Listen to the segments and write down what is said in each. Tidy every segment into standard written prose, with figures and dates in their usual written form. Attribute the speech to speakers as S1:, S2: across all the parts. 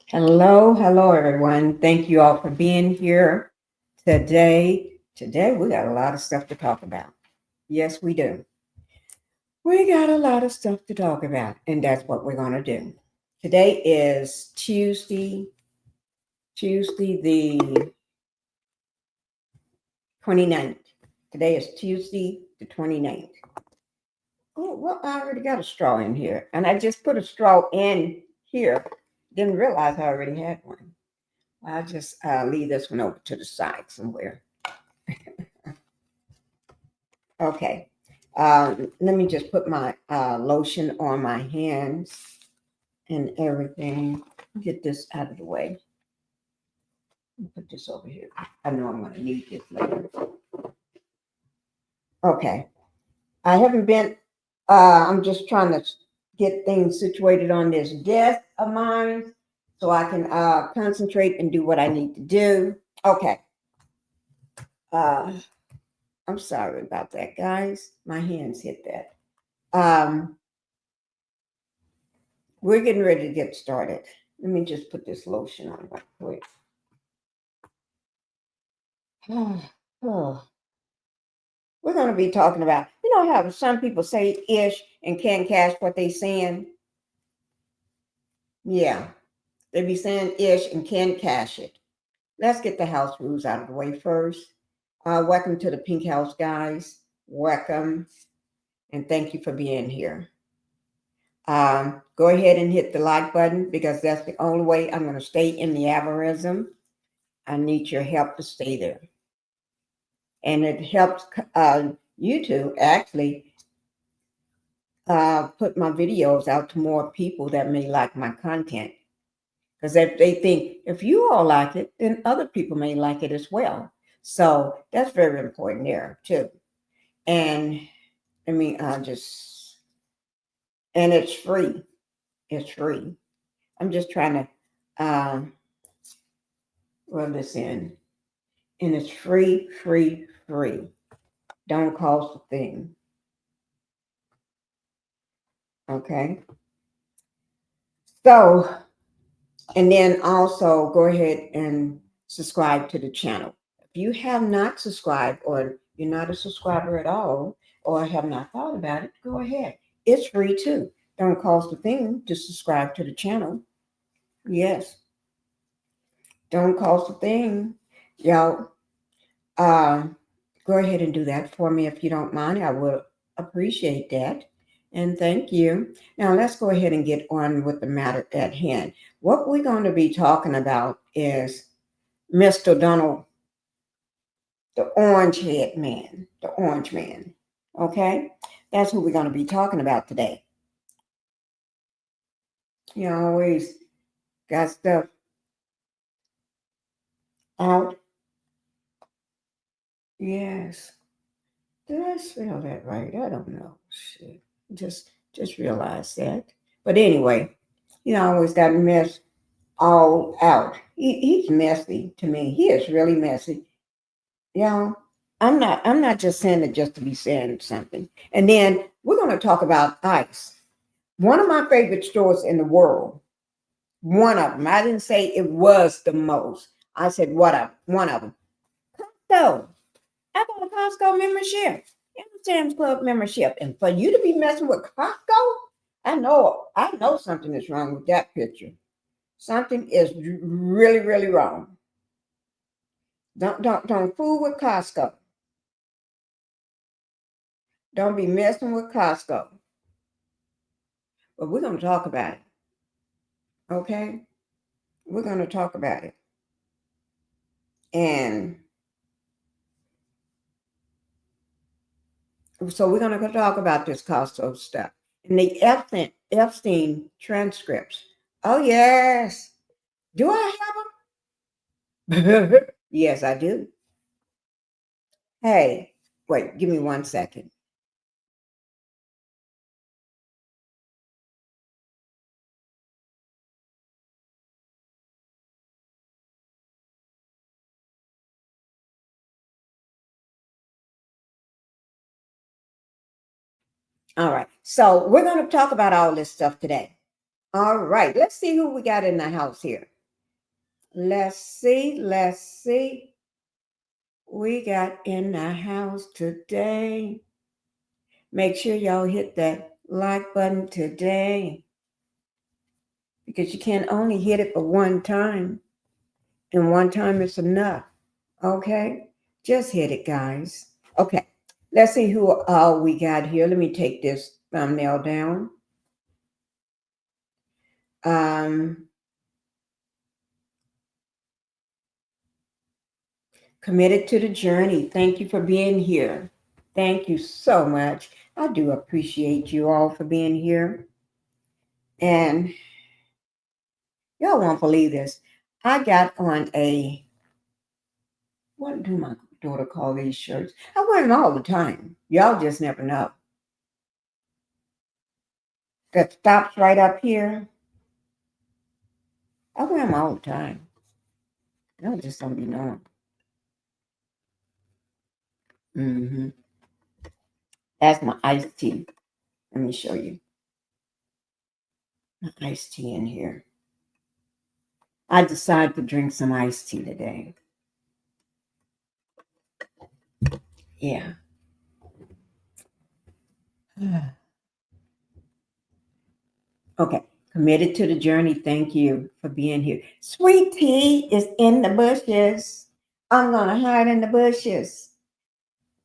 S1: Hello, everyone. Thank you all for being here today. Today, we got a lot of stuff to talk about. Yes, we do. We got a lot of stuff to talk about, and that's what we're going to do. Today is Tuesday the 29th. Today is Tuesday the 29th. Oh, well, I already got a straw in here, and I just put a straw in here. Didn't realize I already had one. I'll just leave this one over to the side somewhere. Okay. Let me just put my lotion on my hands and everything. Get this out of the way. Put this over here. I know I'm going to need this later. Okay. I haven't been, I'm just trying to get things situated on this desk of mine so I can concentrate and do what I need to do. Okay. Uh, I'm sorry about that, guys. My hands hit that. We're getting ready to get started. Let me just put this lotion on right quick. Oh, we're going to be talking about, how some people say ish and can't cash what they saying? Yeah, they be saying ish and can't cash it. Let's get the house rules out of the way first. Welcome to the Pink House, guys. Welcome, and thank you for being here. Go ahead and hit the like button because that's the only way I'm going to stay in the algorithm. I need your help to stay there. And it helps YouTube actually put my videos out to more people that may like my content. Because if they think, if you all like it, then other people may like it as well. So that's very important there too. And I mean, and it's free. It's free. I'm just trying to rub this in. And it's free, free, free. Don't cost a thing. Okay. So, and then also go ahead and subscribe to the channel. If you have not subscribed or you're not a subscriber at all or have not thought about it, go ahead. It's free too. Don't cost a thing to subscribe to the channel. Yes, don't cost a thing. Y'all, uh, go ahead and do that for me if you don't mind. I will appreciate that. And thank you. Now let's go ahead and get on with the matter at hand. What we're going to be talking about is Mr. Donald, the orange head man, the orange man. Okay? That's who we're going to be talking about today. You always got stuff out. Yes. Did I spell that right? I don't know. Shit. Just realized that. But anyway, always got mess all out. He's messy to me. He is really messy. Y'all, I'm not just saying it just to be saying something. And then we're gonna talk about ice. One of my favorite stores in the world. One of them. I didn't say it was the most. I said one of them. So I got a Costco membership and a Sam's Club membership. And for you to be messing with Costco, I know something is wrong with that picture. Something is really, really wrong. Don't fool with Costco. Don't be messing with Costco. But we're gonna talk about it. Okay? We're gonna talk about it. And so we're gonna talk about this Costco stuff. And the Epstein transcripts. Oh yes. Do I have them? Yes, I do. Hey, wait, give me 1 second. All right. So we're going to talk about all this stuff today. All right. Let's see who we got in the house here. Let's see. Let's see. We got in the house today. Make sure y'all hit that like button today because you can only hit it for one time, and one time is enough. Okay? Just hit it, guys. Okay. Let's see who all we got here. Let me take this thumbnail down. Committed to the journey. Thank you for being here. Thank you so much. I do appreciate you all for being here. And y'all won't believe this. I got on what do my daughter call these shirts? I wear them all the time. Y'all just never know. That stops right up here. I wear them all the time. Y'all just don't be knowing. That's my iced tea. Let me show you. My iced tea in here. I decided to drink some iced tea today. Yeah. Okay. Committed to the journey. Thank you for being here. Sweet tea is in the bushes. I'm going to hide in the bushes.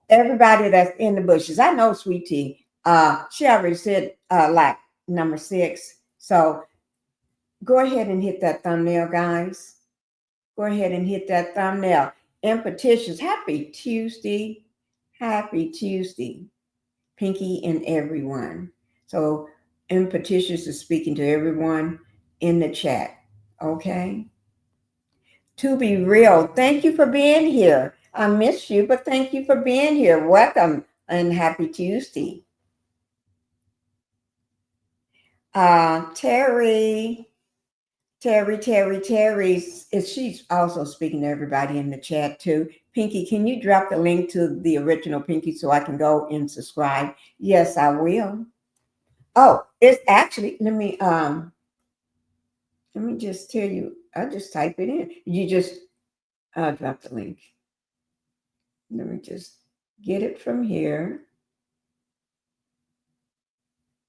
S1: Everybody that's in the bushes. I know Sweet Tea. She already said like number 6. So go ahead and hit that thumbnail, guys. Go ahead and hit that thumbnail. Impetitious. Happy Tuesday. Happy Tuesday. Pinky and everyone. So Impetitious is speaking to everyone in the chat. Okay. To be real, thank you for being here. I miss you, but thank you for being here. Welcome and happy Tuesday. Terry, she's also speaking to everybody in the chat too. Pinky, can you drop the link to the original Pinky so I can go and subscribe? Yes, I will. Oh, it's actually, let me just tell you, I just type it in. You just drop the link. Let me just get it from here.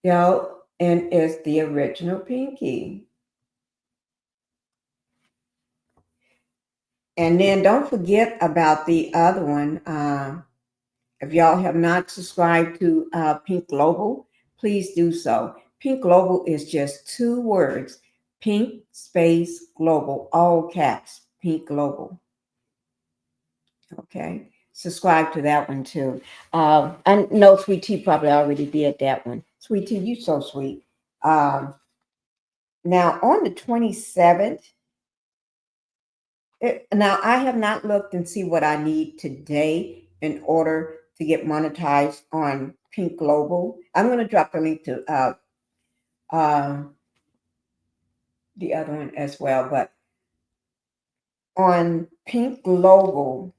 S1: Yo, and it's the original Pinky. And then don't forget about the other one. If y'all have not subscribed to Pink Global, please do so. Pink Global is just 2 words. Pink space global, all caps, Pink Global. Okay. Subscribe to that one too. I know Sweet Tea probably already did that one. Sweet Tea, you so sweet. Now on the 27th, now I have not looked and see what I need today in order to get monetized on Pink Global. I'm going to drop the link to the other one as well, but on Pink Global,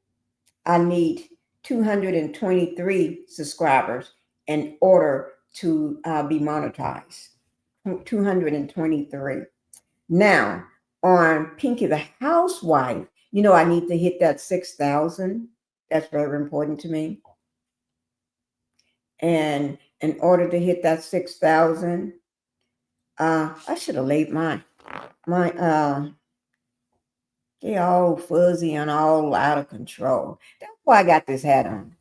S1: I need 223 subscribers in order to be monetized. 223. Now, on Pinkie the Housewife, I need to hit that 6,000. That's very important to me. And in order to hit that 6,000, I should have laid my they all fuzzy and all out of control. That's why I got this hat on.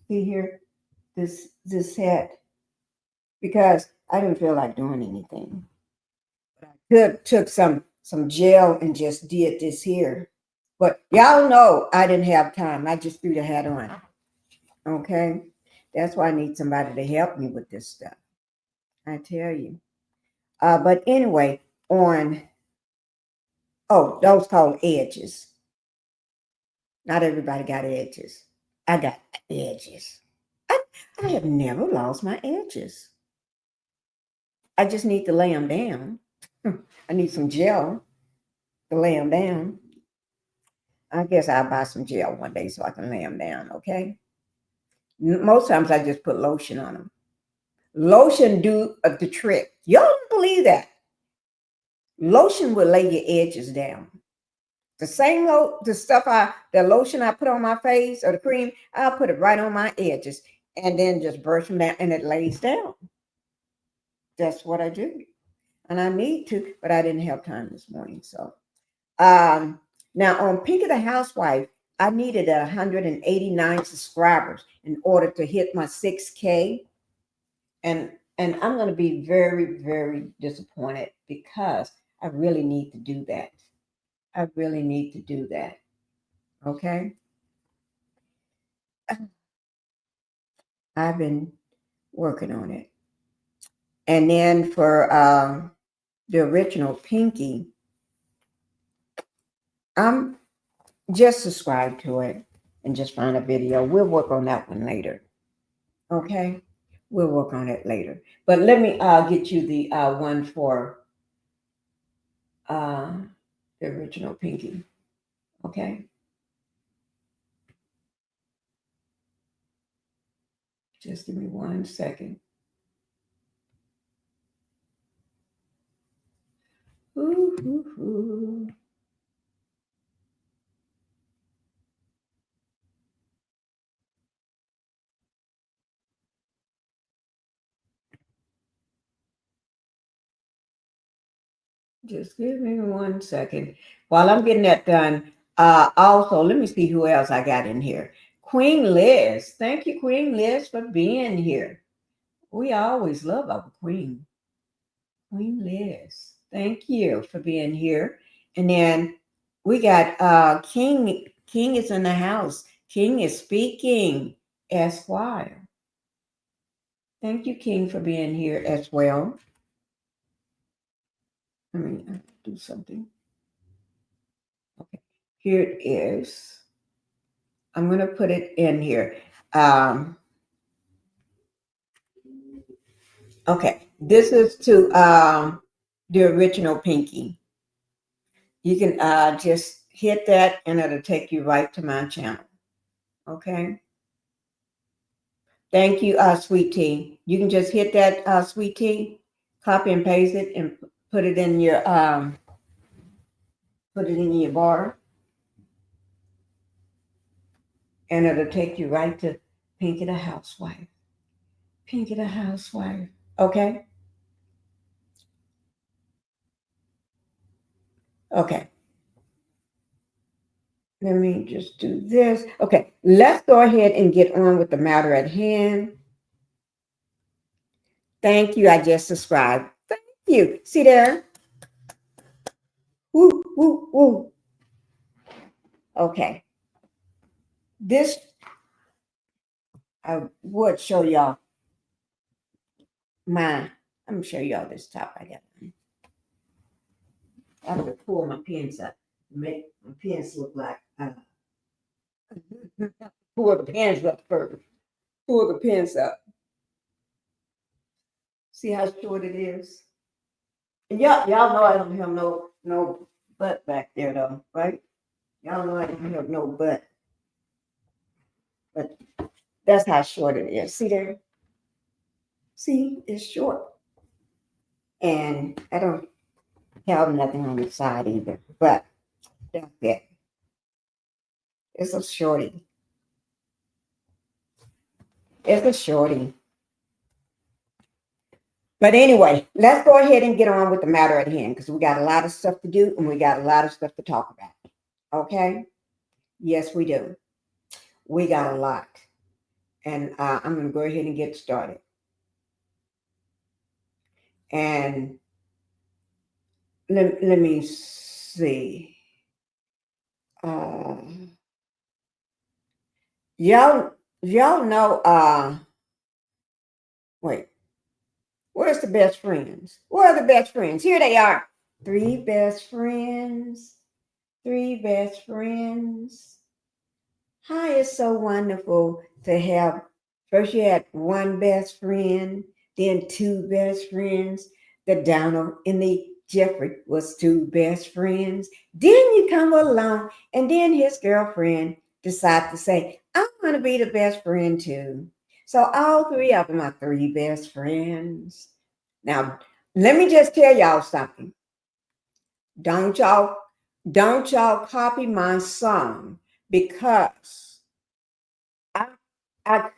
S1: See here, this hat, because I didn't feel like doing anything. Took some gel and just did this here. But y'all know I didn't have time. I just threw the hat on. Okay? That's why I need somebody to help me with this stuff. I tell you. But anyway, those called edges. Not everybody got edges. I got edges. I have never lost my edges. I just need to lay them down. I need some gel to lay them down. I guess I'll buy some gel one day so I can lay them down, okay? Most times I just put lotion on them. Lotion do the trick. Y'all don't believe that. Lotion will lay your edges down. The same the lotion I put on my face or the cream, I'll put it right on my edges and then just brush them down and it lays down. That's what I do. And I need to, but I didn't have time this morning. So now on Pinkie the Housewife, I needed 189 subscribers in order to hit my 6K. And I'm going to be very, very disappointed because I really need to do that. I really need to do that. Okay. I've been working on it. And then for the original Pinkie, I'm just subscribe to it and just find a video. We'll work on that one later. Okay. We'll work on it later. But let me get you the one for the original Pinkie. Okay. Just give me 1 second. Ooh, ooh, ooh. Just give me 1 second. While I'm getting that done, also, let me see who else I got in here. Queen Liz. Thank you, Queen Liz, for being here. We always love our Queen. Queen Liz. Thank you for being here. And then we got King. King is in the house. King is speaking. Esquire. Thank you, King, for being here as well. Let me do something. Okay, here it is. I'm going to put it in here. Okay, this is to the original Pinkie. You can just hit that and it'll take you right to my channel. Okay. Thank you, Sweet Tea. You can just hit that, Sweet Tea, copy and paste it, and put it in your bar, and it'll take you right to Pinkie the Housewife. Pinkie the Housewife. Okay. Okay. Let me just do this. Okay. Let's go ahead and get on with the matter at hand. Thank you. I just subscribed. Thank you. See there? Woo, woo, woo. Okay. This, I would show y'all I'm going to show y'all this top I got. I have to pull my pins up to make my pins look like, pull the pins up first. Pull the pins up. See how short it is? And y'all know I don't have no butt back there though, right? Y'all know I don't have no butt. But that's how short it is. See there? See, it's short. And I don't have nothing on the side either. But that's it. It's a shorty. It's a shorty. But anyway, let's go ahead and get on with the matter at hand because we got a lot of stuff to do and we got a lot of stuff to talk about. Okay? Yes, we do. We got a lot. And I'm going to go ahead and get started. And let me see. Y'all know, wait, where's the best friends? Where are the best friends? Here they are. 3 best friends. 3 best friends. Hi, it's so wonderful to have. First, you had 1 best friend, then 2 best friends. The Donald and the Jeffrey was 2 best friends. Then you come along, and then his girlfriend decided to say, "I'm going to be the best friend too." So all 3 of them are 3 best friends. Now, let me just tell y'all something. Don't y'all copy my song, because I I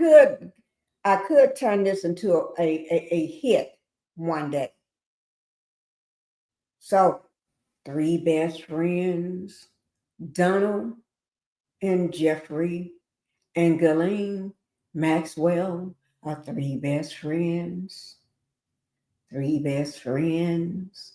S1: could turn this into a hit one day. So, three best friends, Donald and Jeffrey and Ghislaine Maxwell are three best friends. Three best friends.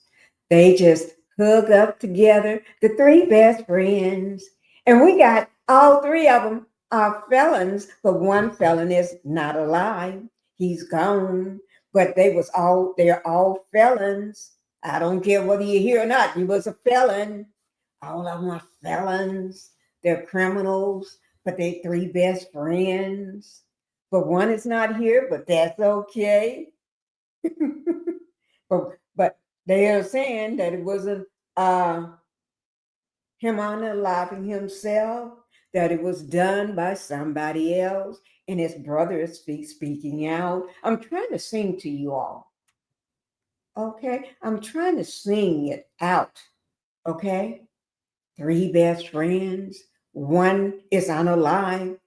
S1: They just hook up together, the three best friends. And we got all three of them are felons, but one felon is not alive. He's gone. But they're all felons. I don't care whether you're here or not. He was a felon. All of them are felons. They're criminals, but they three best friends. But one is not here, but that's okay. but they are saying that it wasn't him unaliving himself, that it was done by somebody else, and his brother is speaking out. I'm trying to sing to you all. Okay, I'm trying to sing it out. Okay, three best friends. One is unalive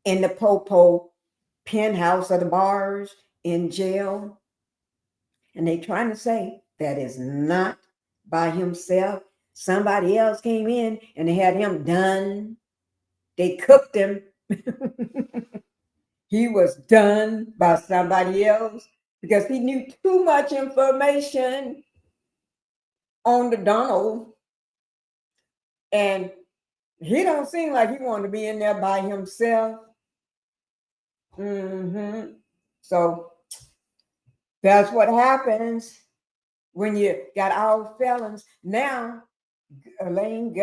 S1: in the popo penthouse of the bars in jail. And they trying to say that is not by himself. Somebody else came in and they had him done. They cooked him. He was done by somebody else because he knew too much information on the Donald. And he don't seem like he wanted to be in there by himself. So that's what happens when you got all felons. Now, Elaine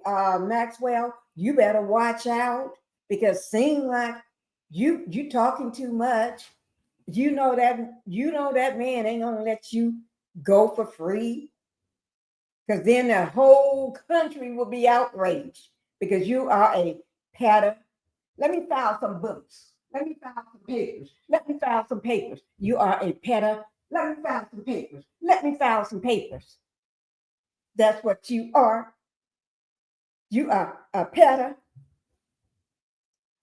S1: Maxwell, you better watch out, because seem like you talking too much. You know that man ain't gonna let you go for free, because then the whole country will be outraged because you are a patter. Let me file some books. Let me file some papers. Let me file some papers. You are a petter. Let me file some papers. Let me file some papers. That's what you are. You are a petter.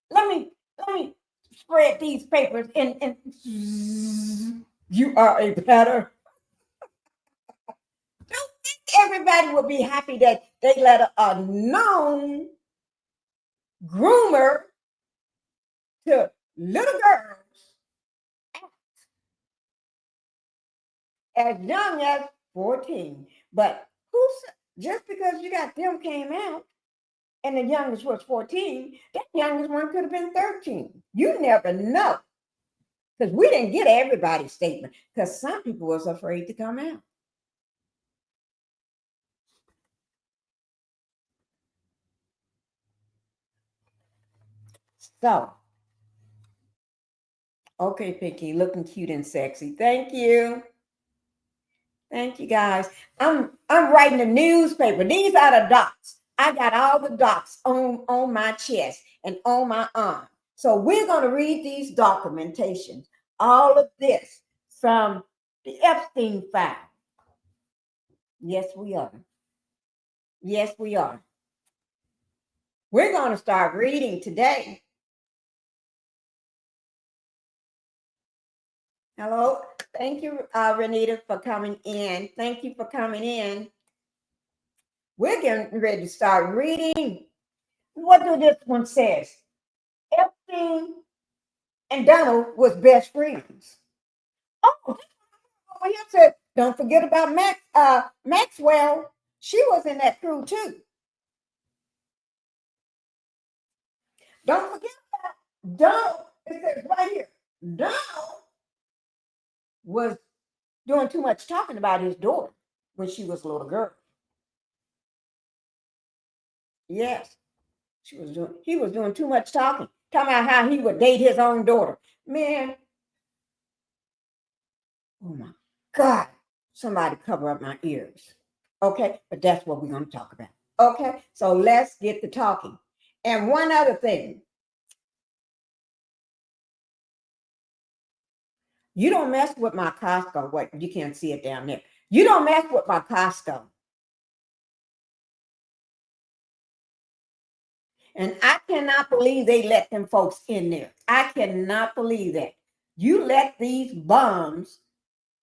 S1: Let me spread these papers and you are a petter. Don't think everybody will be happy that they let a known groomer to little girls as young as 14. But just because you got them came out and the youngest was 14, that youngest one could have been 13. You never know. Because we didn't get everybody's statement, because some people was afraid to come out. So, okay, Pinky, looking cute and sexy. Thank you. Thank you, guys. I'm writing a newspaper. These are the dots. I got all the dots on my chest and on my arm. So we're going to read these documentations, all of this from the Epstein file. Yes, we are. Yes, we are. We're going to start reading today. Hello. Thank you, Renita, for coming in. Thank you for coming in. We're getting ready to start reading. What do this one says? Epstein and Donald was best friends. Oh, over here said, don't forget about Maxwell. She was in that crew too. Don't forget about Donald. It says right here, Donald was doing too much talking about his daughter when she was a little girl. Yes, he was doing too much talking about how he would date his own daughter. Man, oh my God, somebody cover up my ears. Okay, but that's what we're going to talk about. Okay, so let's get to talking. And one other thing, you don't mess with my Costco. What, you can't see it down there. You don't mess with my Costco. And I cannot believe they let them folks in there. I cannot believe that. You let these bums,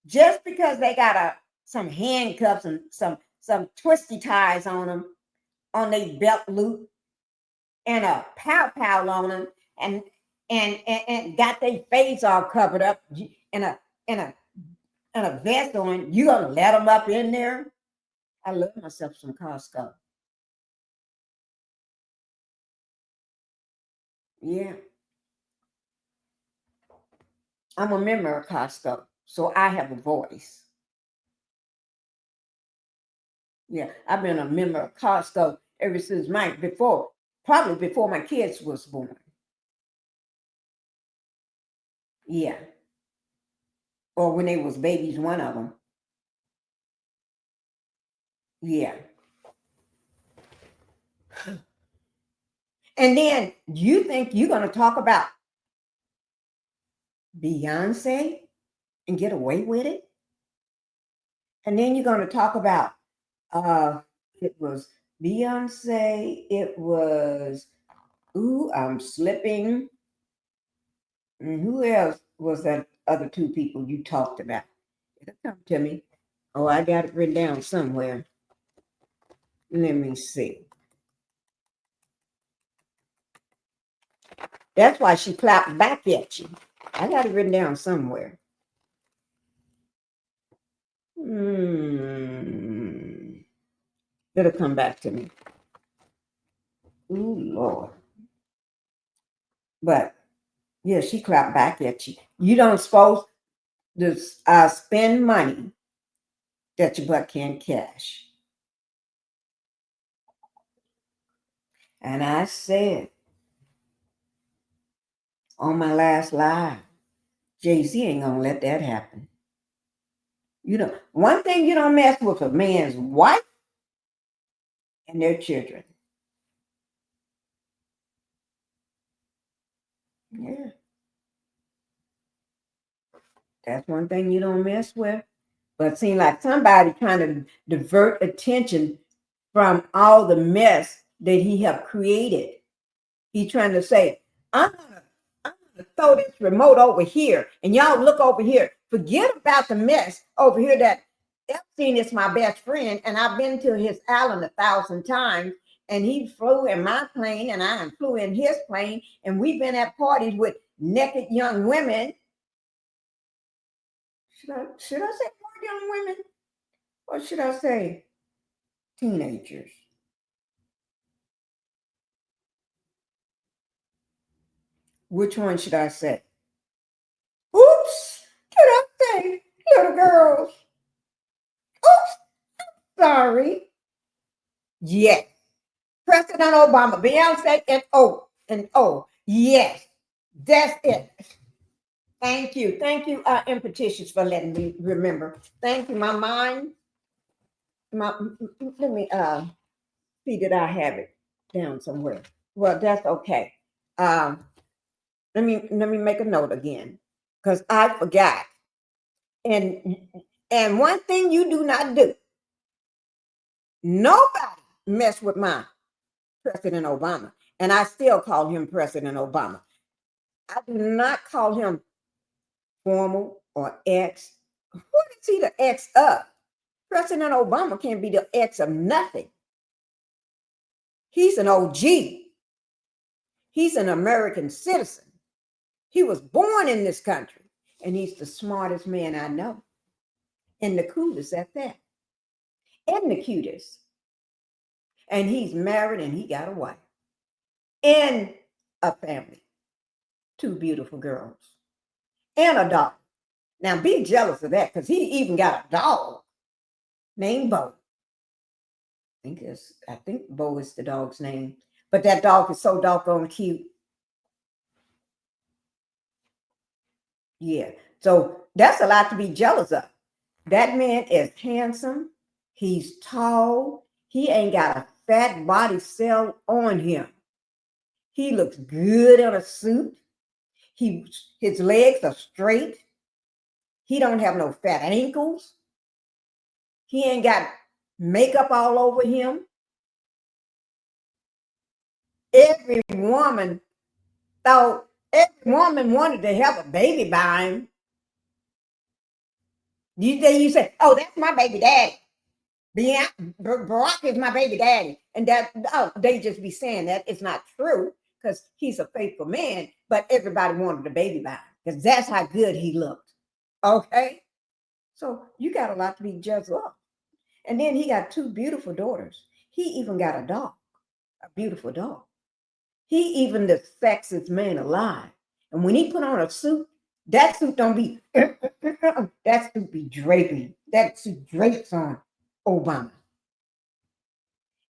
S1: just because they got some handcuffs and some twisty ties on them, on their belt loop, and a pow on them, and got their face all covered up, and a vest on, you gonna let them up in there? I love myself some Costco. Yeah. I'm a member of Costco, so I have a voice. Yeah, I've been a member of Costco ever since probably before my kids was born. Yeah, or when they was babies, one of them. Yeah. And then you think you're gonna talk about Beyonce and get away with it? And then you're gonna talk about it was Beyonce, it was, ooh, I'm slipping. And who else was that other two people you talked about? It'll come to me. Oh, I got it written down somewhere. Let me see. That's why she clapped back at you. I got it written down somewhere. It'll come back to me. Ooh, Lord. But yeah, she clapped back at you. You don't supposed to spend money that your butt can't cash. And I said on my last live, Jay-Z ain't gonna let that happen. You know, one thing you don't mess with a man's wife and their children. Yeah. That's one thing you don't mess with. But it seems like somebody trying to divert attention from all the mess that he have created. He's trying to say, I'm gonna throw this remote over here, and y'all look over here. Forget about the mess over here that Epstein is my best friend, and I've been to his island 1,000 times, and he flew in my plane, and I flew in his plane, and we've been at parties with naked young women. Should I say more young women? Or should I say teenagers? Which one should I say? Oops, did I say little girls? Oops, sorry. Yes. President Obama, Beyonce, and O. Yes, that's it. Thank you. Thank you, Impetitious, for letting me remember. Thank you. My mind, let me see that I have it down somewhere. Well, that's okay. Um, let me make a note again, because I forgot. And one thing you do not do, nobody mess with my President Obama. And I still call him President Obama. I do not call him formal or ex. What is he the ex of? President Obama can't be the ex of nothing. He's an OG. He's an American citizen. He was born in this country, and he's the smartest man I know, and the coolest at that, and the cutest. And he's married, and he got a wife and a family, two beautiful girls, and a dog. Now be jealous of that, because he even got a dog named Bo. I think Bo is the dog's name, but that dog is so doggone cute. Yeah, so that's a lot to be jealous of. That man is handsome. He's tall. He ain't got a fat body cell on him. He looks good in a suit. His legs are straight. He don't have no fat ankles. He ain't got makeup all over him. every woman thought, every woman wanted to have a baby by him. You say, oh, that's my baby daddy. Barack is my baby daddy. And that, oh, they just be saying that. It's not true because he's a faithful man, but everybody wanted a baby by him because that's how good he looked. Okay? So you got a lot to be judged of. And then he got 2 beautiful daughters. He even got a dog, a beautiful dog. He even the sexiest man alive. And when he put on a suit, that suit don't be, that suit be draping. That suit drapes on Obama.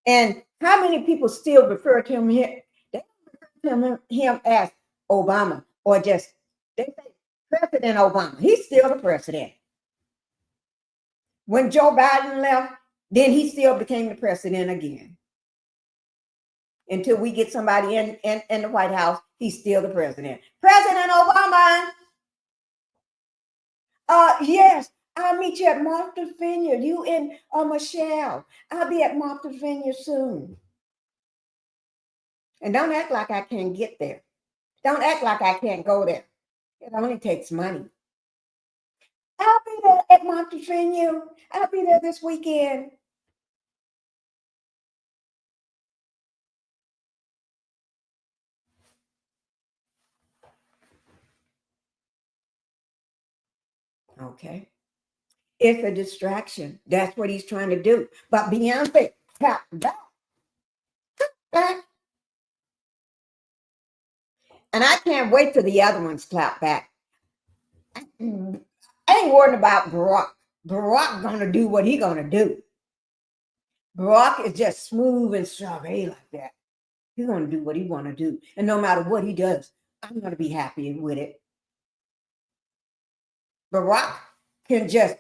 S1: And how many people still refer to him here? They refer to him as Obama or just, they say President Obama. He's still the president. When Joe Biden left, then he still became the president again. Until we get somebody in the White House, he's still the president. President Obama. Yes, I'll meet you at Martha's Vineyard. You and Michelle. I'll be at Martha's Vineyard soon. And don't act like I can't get there. Don't act like I can't go there. It only takes money. I'll be there at Martha's Vineyard. I'll be there this weekend. Okay. It's a distraction. That's what he's trying to do. But Beyonce, tap back. And I can't wait till the other ones clap back. I ain't worried about Barack. Barack gonna do what he gonna do. Barack is just smooth and suave like that. He's gonna do what he wanna do. And no matter what he does, I'm gonna be happy with it. Barack can just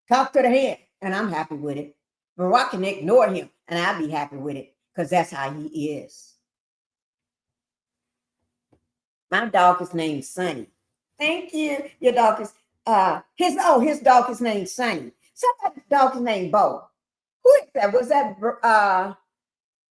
S1: talk to the hand and I'm happy with it. Barack can ignore him and I'll be happy with it because that's how he is. My dog is named Sunny. Thank you. Your dog is his dog is named Sunny. Somebody's dog is named Bo. Who is that? Was that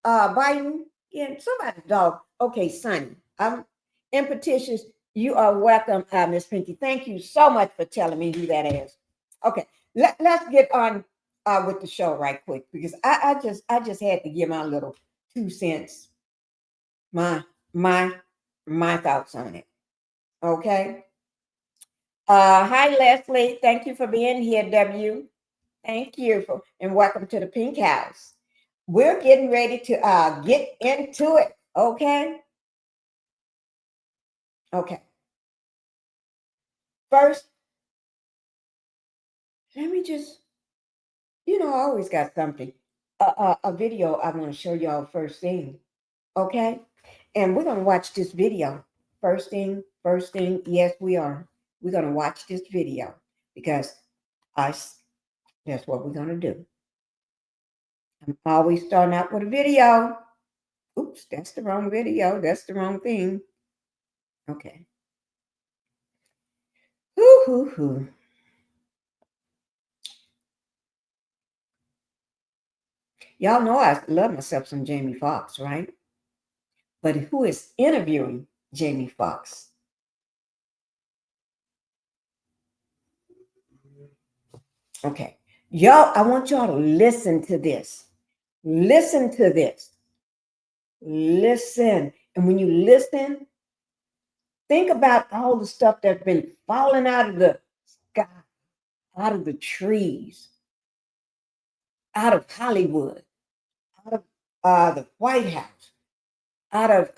S1: Biden? Yeah, somebody's dog. Okay, Sunny. I'm impetitious. You are welcome, Miss Pinky. Thank you so much for telling me who that is. Okay, let's get on with the show right quick because I just had to give my little 2 cents, my thoughts on it. Okay. Hi Leslie, thank you for being here. W, thank you and welcome to the Pink House. We're getting ready to get into it. Okay. Okay. First, let me just, I always got something, a video I want to show y'all first thing. Okay. And we're going to watch this video. First thing. Yes, we are. We're going to watch this video because that's what we're going to do. I'm always starting out with a video. Oops, that's the wrong video. That's the wrong thing. Okay. Hoo. Y'all know I love myself some Jamie Foxx, right? But who is interviewing Jamie Foxx? Okay. Y'all, I want y'all to listen to this. Listen to this. Listen. And when you listen, think about all the stuff that's been falling out of the sky, out of the trees, out of Hollywood, out of the White House, out of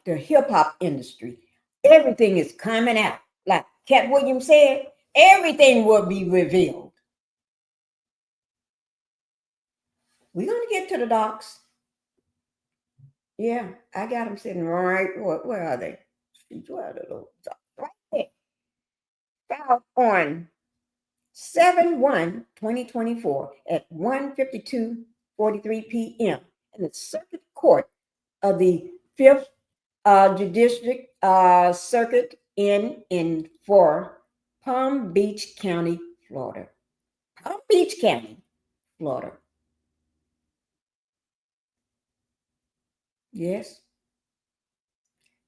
S1: the hip hop industry. Everything is coming out. Like Cat Williams said, everything will be revealed. We're going to get to the docs. Yeah, I got them sitting right. Where are they? Where are the little docs? Right there. Filed on 7/1/2024 at 1:52:43 p.m. in the Circuit Court of the 5th Judicial Circuit in for Palm Beach County, Florida. Palm Beach County, Florida. Yes.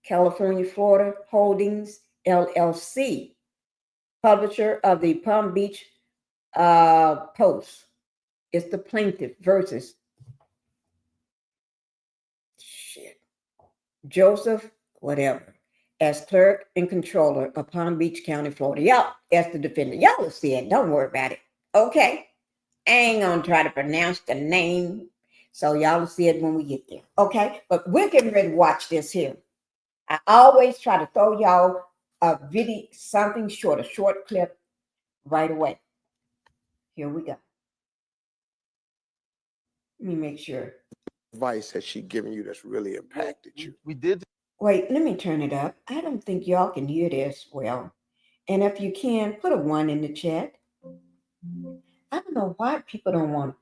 S1: California, Florida Holdings, LLC, publisher of the Palm Beach Post. It's the plaintiff versus Joseph, whatever, as clerk and controller of Palm Beach County, Florida. Y'all, as the defendant. Y'all will see it. Don't worry about it. Okay? I ain't going to try to pronounce the name. So y'all will see it when we get there. Okay? But we're getting ready to watch this here. I always try to throw y'all a video, something short, a short clip right away. Here we go. Let me make sure.
S2: Advice has she given you that's really impacted you?
S3: We did.
S1: Wait, let me turn it up. I don't think y'all can hear this well. And if you can, put a 1 in the chat. I don't know why people don't want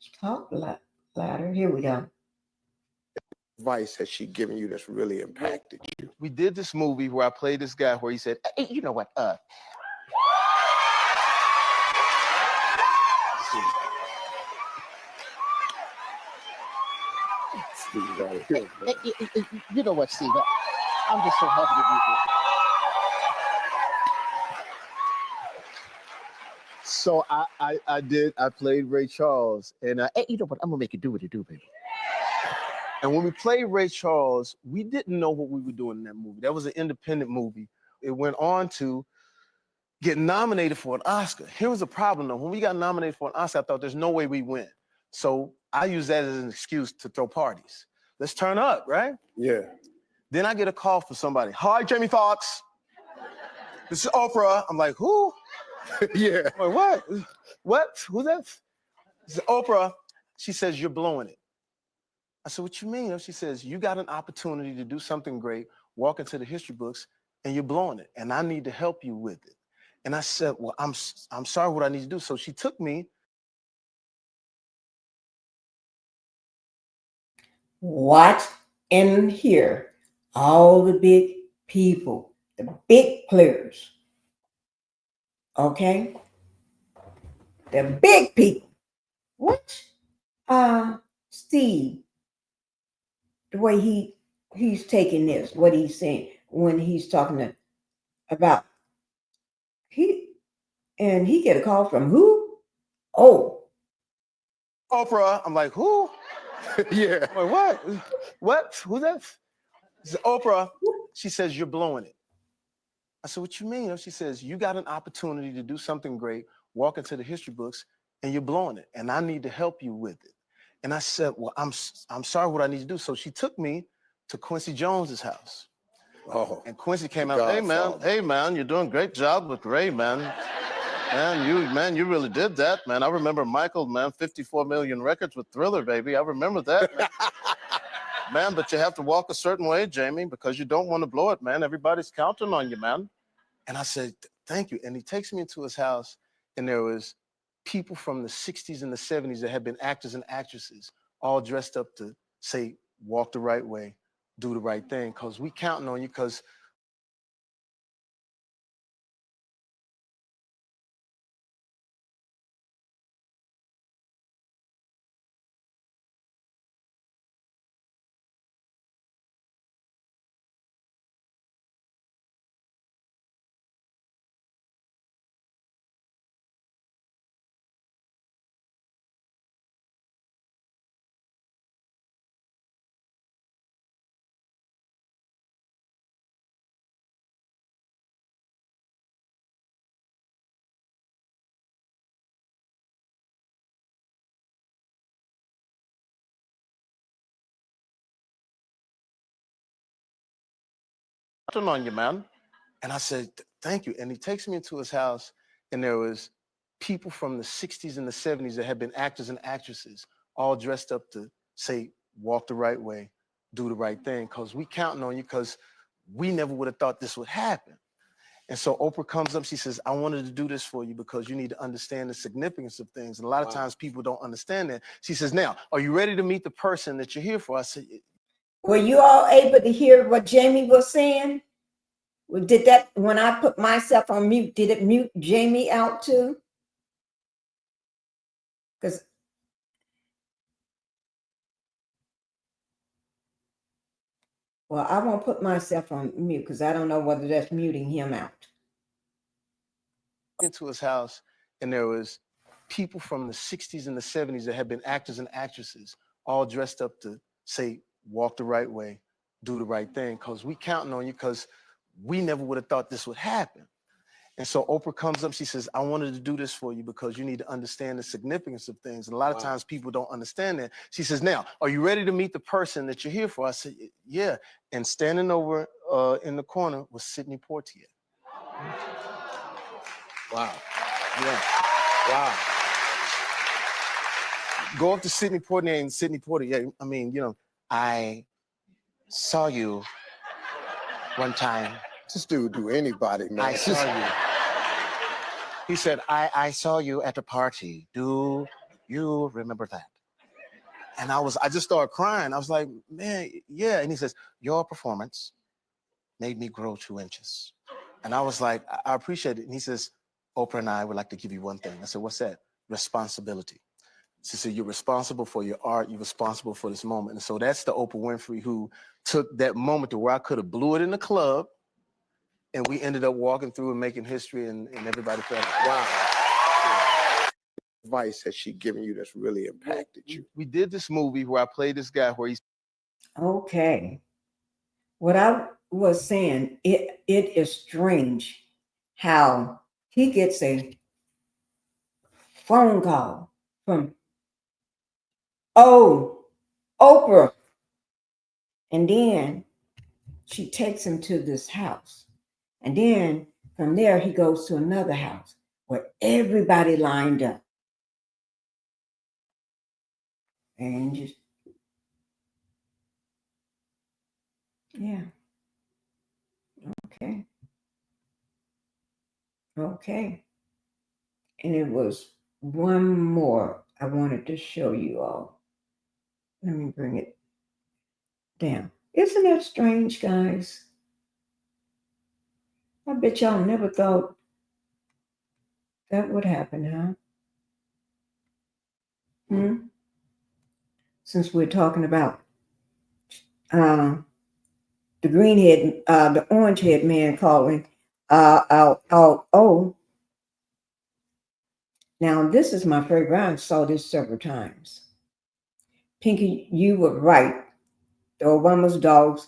S1: to talk louder. Here we go.
S2: Advice has she given you that's really impacted you?
S3: We did this movie where I played this guy where he said, hey, you know what?
S2: Steve, right here,
S3: You know what, Steve? I'm just so happy to be here. So I played Ray Charles, and hey, you know what? I'm gonna make you do what you do, baby. And when we played Ray Charles, we didn't know what we were doing in that movie. That was an independent movie. It went on to get nominated for an Oscar. Here was the problem though. When we got nominated for an Oscar, I thought there's no way we win. So I used that as an excuse to throw parties. Let's turn up, right?
S2: Yeah.
S3: Then I get a call from somebody. Hi, Jamie Foxx. This is Oprah. I'm like, who?
S2: Yeah.
S3: I'm like, what? What? Who's that? This is Oprah. She says, you're blowing it. I said, what you mean? She says, you got an opportunity to do something great, walk into the history books, and you're blowing it. And I need to help you with it. And I said, well, I'm sorry what I need to do. So she took me.
S1: Watch and hear all the big people, the big players. Okay? The big people. What? Steve, the way he's taking this, what he's saying when he's talking about he get a call from who? Oh,
S3: Oprah. I'm like, who?
S2: Yeah.
S3: I'm like, what? What? Who's that? This is Oprah. She says, you're blowing it. I said, what you mean? She says, you got an opportunity to do something great, walk into the history books, and you're blowing it. And I need to help you with it. And I said, well, I'm sorry what I need to do. So she took me to Quincy Jones's house.
S2: Oh.
S3: And Quincy came out, hey man, you're doing a great job with Ray, man. You really did that, man. I remember Michael, man, 54 million records with Thriller, baby. I remember that, man. Man, but you have to walk a certain way, Jamie, because you don't want to blow it, man. Everybody's counting on you, man. And I said, thank you. And he takes me into his house, and there was people from the 60s and the 70s that had been actors and actresses, all dressed up to say, walk the right way, do the right thing, because we counting on you, because counting on you, man. And I said, thank you. And he takes me into his house, and there was people from the 60s and the 70s that had been actors and actresses, all dressed up to say, walk the right way, do the right thing, because we counting on you, because we never would have thought this would happen. And so Oprah comes up, she says, I wanted to do this for you because you need to understand the significance of things. And a lot of times people don't understand that. She says, now, are you ready to meet the person that you're here for? I said,
S1: were you all able to hear what Jamie was saying? Did that, when I put myself on mute, did it mute Jamie out too? Because Well, I won't put myself on mute because I don't know whether that's muting him out.
S3: Into his house, and there was people from the 60s and the 70s that had been actors and actresses, all dressed up to say, walk the right way, do the right thing, because we counting on you, because we never would have thought this would happen. And so Oprah comes up, she says, I wanted to do this for you because you need to understand the significance of things. And a lot of times people don't understand that. She says, now, are you ready to meet the person that you're here for? I said, yeah. And standing over in the corner was Sidney Poitier.
S2: Wow.
S3: Yeah.
S2: Wow.
S3: Go up to Sidney Poitier and Sidney Poitier, I mean, you know, I saw you one time.
S2: This dude do anybody, man.
S3: I saw you. He said, I saw you at a party. Do you remember that? And I just started crying. I was like, man, yeah. And he says, your performance made me grow 2 inches. And I was like, I appreciate it. And he says, Oprah and I would like to give you one thing. I said, what's that? Responsibility. She said, you're responsible for your art. You're responsible for this moment. And so that's the Oprah Winfrey who took that moment to where I could have blew it in the club. And we ended up walking through and making history, and everybody felt like, wow.
S2: Advice has she given you that's really impacted you?
S3: We did this movie where I played this guy where he's...
S1: Okay. What I was saying, it is strange how he gets a phone call from, oh, Oprah. And then she takes him to this house. And then from there, he goes to another house where everybody lined up. And just, yeah. Okay. Okay. And it was one more I wanted to show you all. Let me bring it down. Isn't that strange, guys? I bet y'all never thought that would happen, huh? Since we're talking about the the orange head man calling out, oh. Now, this is my favorite. I saw this several times. Pinkie, you were right. The Obama's dog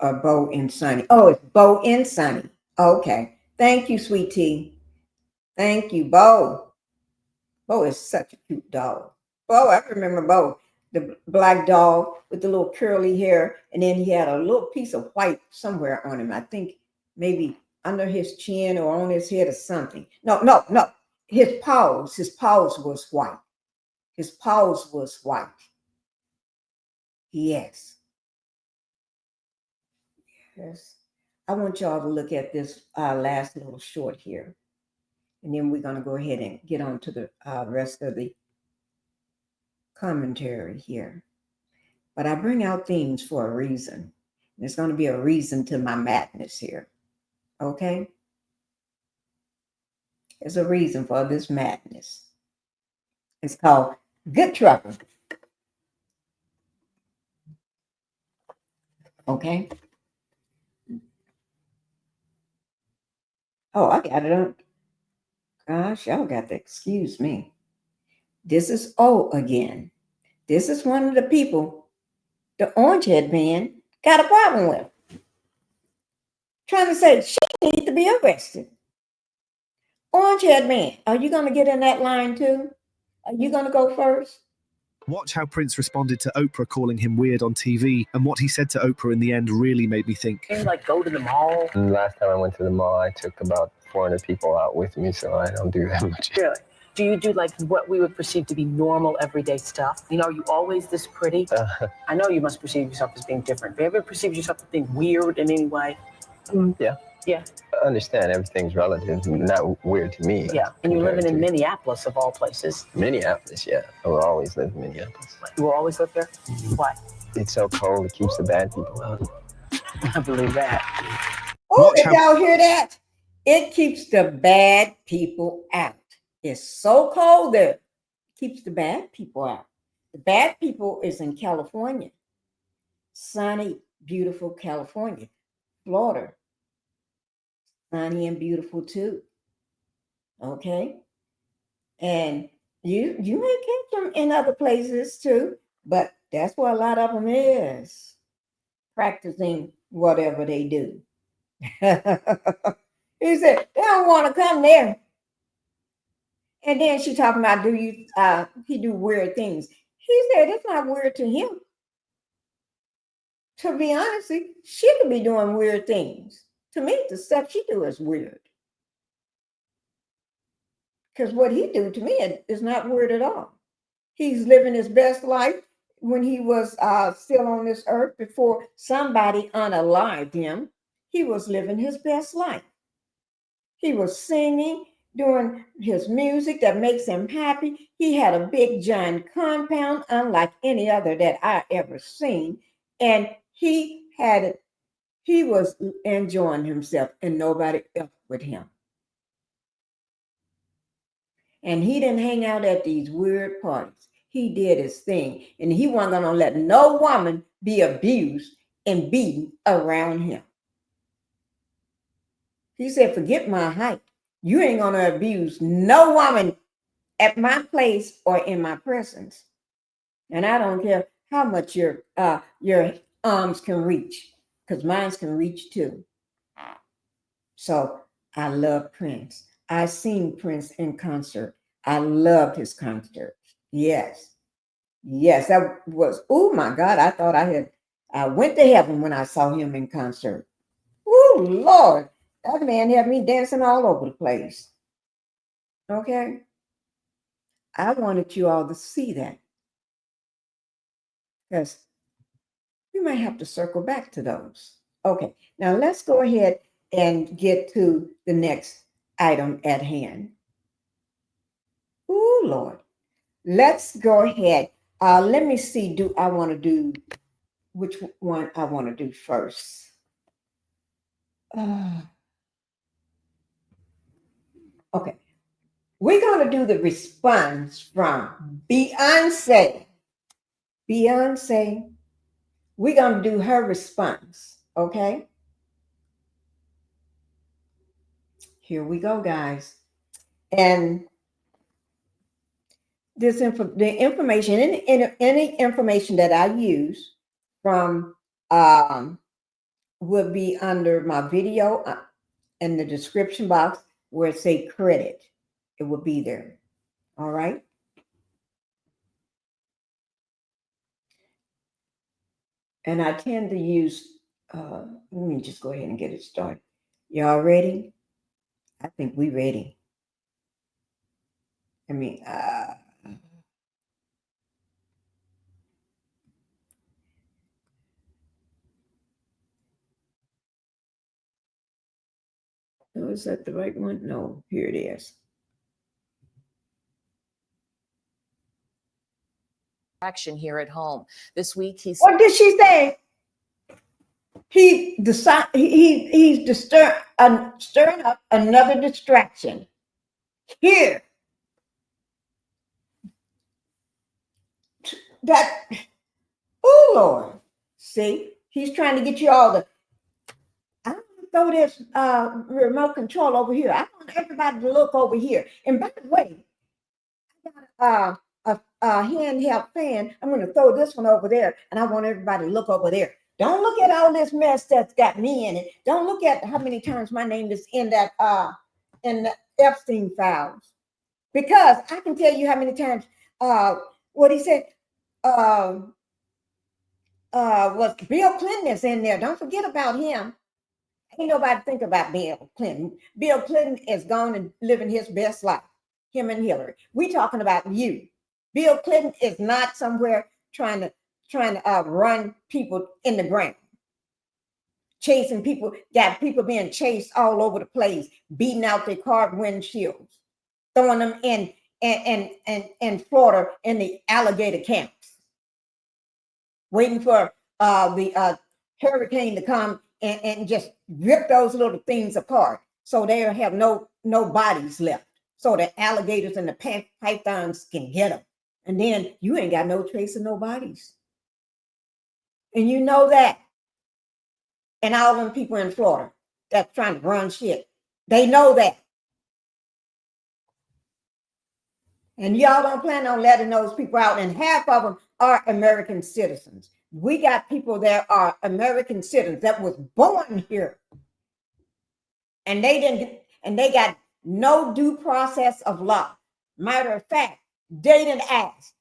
S1: are Bo and Sonny. Oh, it's Bo and Sonny. Okay. Thank you, sweet tea. Thank you, Bo. Bo is such a cute dog. Bo, I remember Bo, the black dog with the little curly hair, and then he had a little piece of white somewhere on him. I think maybe under his chin or on his head or something. No. His paws was white. His paws was white. Yes. Yes. I want y'all to look at this last little short here. And then we're going to go ahead and get on to the rest of the commentary here. But I bring out themes for a reason. There's going to be a reason to my madness here. Okay? There's a reason for this madness. It's called good trouble. Okay? Oh, I got it on. Gosh, y'all got to excuse me. This is O again. This is one of the people the orange head man got a problem with. Trying to say she needs to be arrested. Orange head man, are you going to get in that line too? Are you going to go first?
S4: Watch how Prince responded to Oprah calling him weird on TV, and what he said to Oprah in the end really made me think.
S5: Can you like go to the mall?
S6: Last time I went to the mall, I took about 400 people out with me, so I don't do that much.
S5: Really? Do you do like what we would perceive to be normal everyday stuff? You know, are you always this pretty? I know you must perceive yourself as being different. Have you ever perceived yourself as being weird in any way?
S6: Yeah.
S5: Yeah.
S6: I understand everything's relative, not weird to me.
S5: Yeah. And you're living in Minneapolis, of all places.
S6: Minneapolis, yeah. I will always live in Minneapolis.
S5: You will always live there? Why?
S6: It's so cold, it keeps the bad people out.
S5: I believe that.
S1: Oh, did y'all hear that? It keeps the bad people out. It's so cold there. It keeps the bad people out. The bad people is in California. Sunny, beautiful California, Florida, sunny and beautiful too. Okay, and you may catch them in other places too, but that's where a lot of them is practicing whatever they do. He said they don't want to come there. And then she talking about he do weird things. He said it's not weird to him. To be honest, she could be doing weird things. To me, the stuff she do is weird. Because what he do to me is not weird at all. He's living his best life when he was still on this earth before somebody unalived him. He was living his best life. He was singing, doing his music that makes him happy. He had a big giant compound, unlike any other that I ever seen. And he was enjoying himself and nobody else with him. And he didn't hang out at these weird parties. He did his thing. And he wasn't going to let no woman be abused and beaten around him. He said, forget my height. You ain't going to abuse no woman at my place or in my presence. And I don't care how much your arms can reach, because mine can reach too. So I love Prince. I seen Prince in concert. I loved his concerts. Yes. Yes, that was, oh my God, I thought I went to heaven when I saw him in concert. Oh, Lord, that man had me dancing all over the place. Okay. I wanted you all to see that, because we might have to circle back to those. Okay, now let's go ahead and get to the next item at hand. Oh, Lord. Let's go ahead. Let me see, I want to do, which one I want to do first? Okay. We're going to do the response from Beyonce. Beyonce. We're going to do her response. Okay. Here we go, guys. And the information, any information that I use from will be under my video in the description box where it say credit. It will be there. All right. And I tend to use, let me just go ahead and get it started. Y'all ready? I think we ready. I mean, oh, is that the right one? No, here it is.
S7: Action here at home this week.
S1: What did she say? He's stirring up another distraction here. That, oh Lord, see, he's trying to get you all to. I'm gonna throw this remote control over here. I want everybody to look over here. And by the way, I got a handheld fan. I'm going to throw this one over there, and I want everybody to look over there. Don't look at all this mess that's got me in it. Don't look at how many times my name is in that in the Epstein files, because I can tell you how many times what he said was Bill Clinton is in there. Don't forget about him. Ain't nobody think about Bill Clinton. Bill Clinton is gone and living his best life. Him and Hillary. We talking about you. Bill Clinton is not somewhere trying to run people in the ground, chasing people. Got people being chased all over the place, beating out their car windshields, throwing them in Florida in the alligator camps, waiting for the hurricane to come and just rip those little things apart, so they'll have no bodies left, so the alligators and the pythons can get them, and then you ain't got no trace of no bodies, and you know that. and all them people in Florida that's trying to run shit. They know that. And y'all don't plan on letting those people out, and half of them are American citizens. We got people that are American citizens that was born here. And they got no due process of law. Matter of fact, they didn't ask.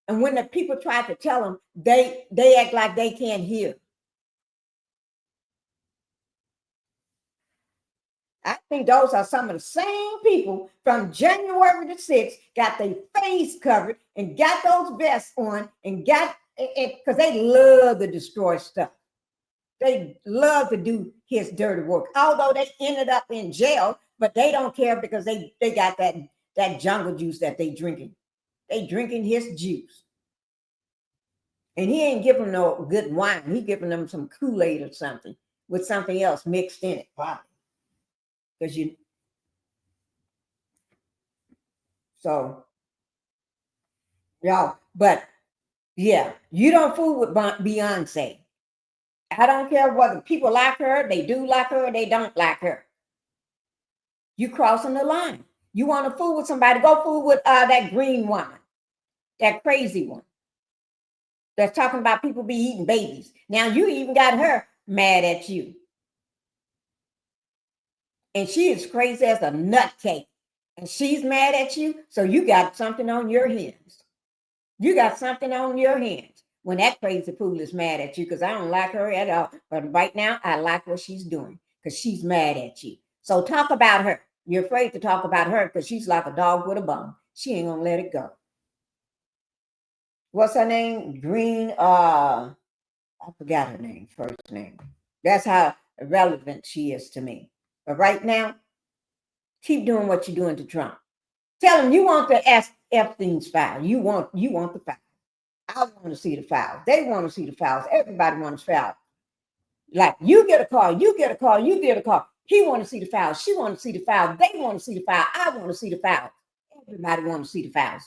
S1: And when the people try to tell them, they act like they can't hear. I think those are some of the same people from January the 6th got their face covered and got those vests on and got it because they love to destroy stuff. They love to do his dirty work. Although they ended up in jail, but they don't care because they got that jungle juice that they drinking. They drinking his juice. And he ain't giving them no good wine. He giving them some Kool-Aid or something with something else mixed in it. Probably. Because so, y'all, but yeah, you don't fool with Beyonce. I don't care whether people like her, they do like her, or they don't like her. You crossing the line. You want to fool with somebody, go fool with that green woman, that crazy one that's talking about people be eating babies. Now you even got her mad at you. And she is crazy as a nutcake. And she's mad at you, so you got something on your hands. You got something on your hands when that crazy fool is mad at you, because I don't like her at all. But right now, I like what she's doing because she's mad at you. So talk about her. You're afraid to talk about her because she's like a dog with a bone. She ain't gonna let it go. What's her name? Green, I forgot her name, first name. That's how irrelevant she is to me. But right now, keep doing what you're doing to Trump. Tell him you want the Epstein's file. You want the file. I want to see the file. They want to see the files. Everybody wants files. Like you get a call, you get a call, you get a call. He want to see the file. She want to see the file. They want to see the file. I want to see the file. Everybody want to see the files.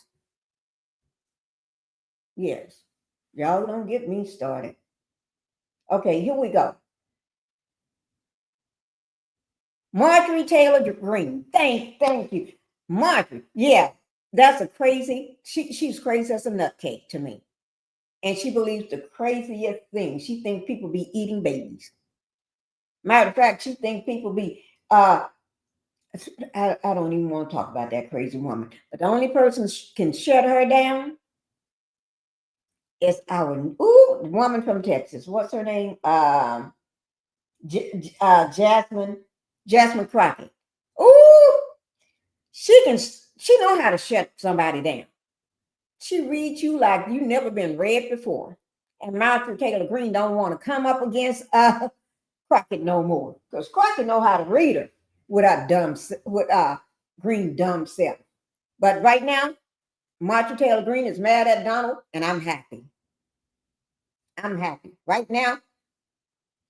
S1: Yes. Y'all don't get me started. Okay, here we go. Marjorie Taylor Greene. Thank you. Marjorie. Yeah, that's a crazy. She's crazy as a nutcake to me. And she believes the craziest thing. She thinks people be eating babies. Matter of fact, she thinks people be I don't even want to talk about that crazy woman. But the only person can shut her down is our woman from Texas. What's her name? Jasmine Crockett. Ooh, she know how to shut somebody down. She reads you like you never been read before. And Marjorie Taylor Greene don't want to come up against Crockett no more, because Crockett know how to read her with Greene dumb self. But right now, Marjorie Taylor Greene is mad at Donald, and I'm happy. I'm happy. Right now,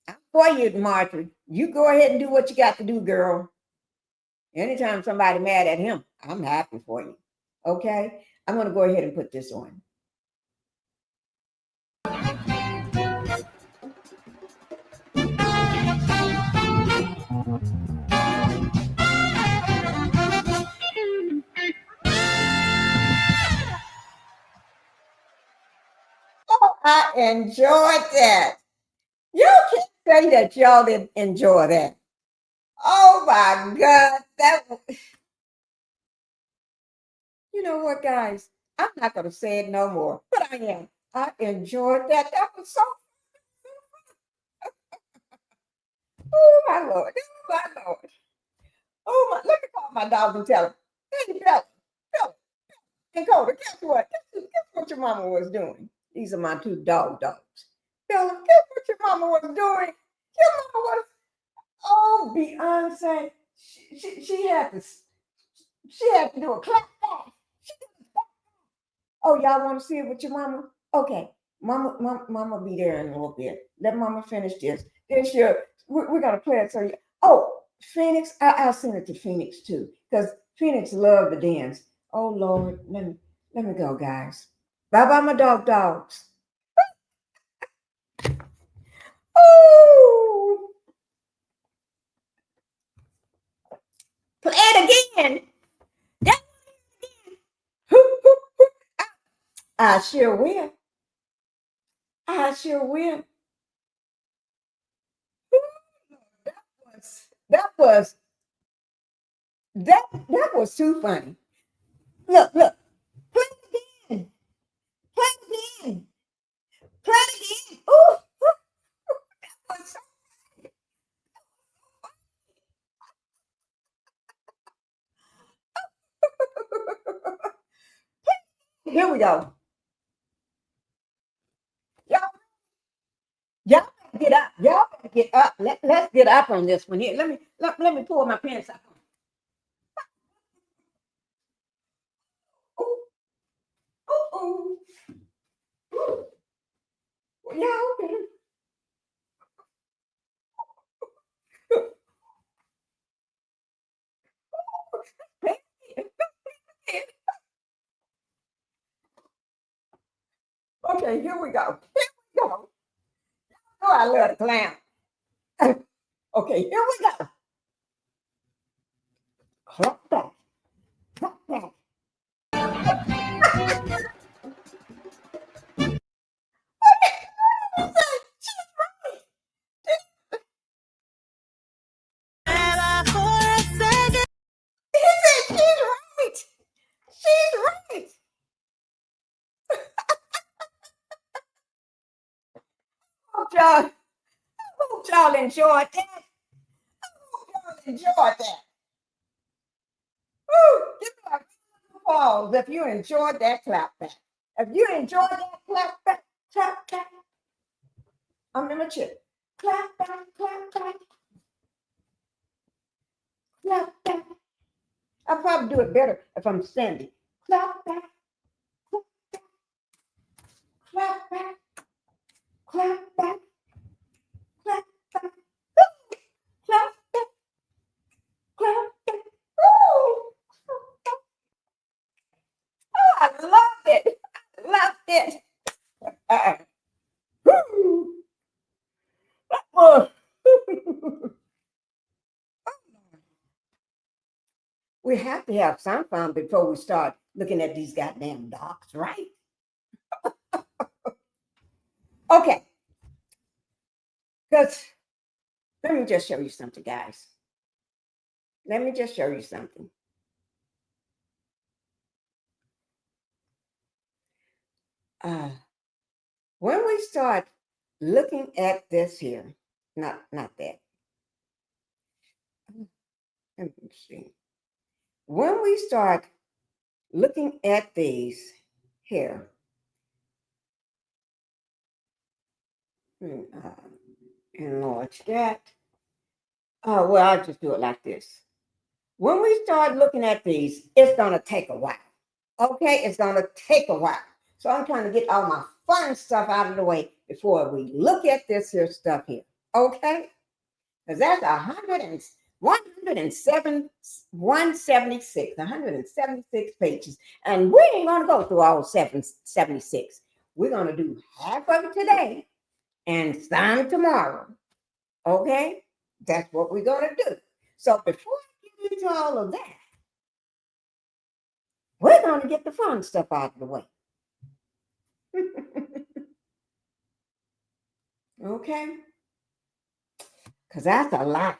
S1: I'm for you, Marjorie. You go ahead and do what you got to do, girl. Anytime somebody mad at him, I'm happy for you. Okay? I'm going to go ahead and put this on. Oh, I enjoyed that. You can't say that y'all didn't enjoy that. Oh my God. You know what, guys? I'm not going to say it no more, but I am. I enjoyed that. That was so. Oh my Lord. Oh my Lord. Oh my. Let me call my dog and tell him. Hey, Bella. And Colbert, guess what? Guess what your mama was doing? These are my two dogs. Bella, guess what your mama was doing? Your mama was, oh, Beyonce. She had to do a clap back. Oh, y'all want to see it with your mama? Okay. Mama be there in a little bit. Let mama finish this. We're going to play it. So, Phoenix, I'll send it to Phoenix too, because Phoenix loved the dance. Oh Lord, let me go, guys. Bye bye, my dogs. Oh. I sure will. I sure will. That was too funny. Look, play it again. Play it again. Play it again. Ooh, that was so Here we go. Y'all better get up. Y'all better get up. Let's get up on this one here. Let me pull my pants up. Ooh, ooh, ooh. Ooh. Yeah, okay. Okay, here we go. Here we go. Oh, I love the clown. Okay, here we go. Clap back. Clap back. She's right. She's right. Hope y'all enjoyed that. Hope y'all enjoyed that. Woo, give me a round of applause if you enjoyed that clap back. If you enjoyed that clap back, I'm in my chip. Clap back, clap back, clap back. I'll probably do it better if I'm standing. Clap back, clap back, clap back, clap back, clap back, clap back. Woo! Oh, I loved it. I loved it. Woo! Oh. We have to have some fun before we start looking at these goddamn dogs, right? Okay. Because let me just show you something, guys. Let me just show you something. When we start looking at this here, not that. Let me see. When we start looking at these here, enlarge that. Well, I'll just do it like this. When we start looking at these, it's going to take a while. Okay, it's going to take a while. So I'm trying to get all my fun stuff out of the way before we look at this here stuff here. Okay? Because that's 176 pages. And we ain't going to go through all 776. We're going to do half of it today and some tomorrow. Okay? That's what we're going to do. So before I get into all of that, we're going to get the fun stuff out of the way. Okay? Because that's a lot.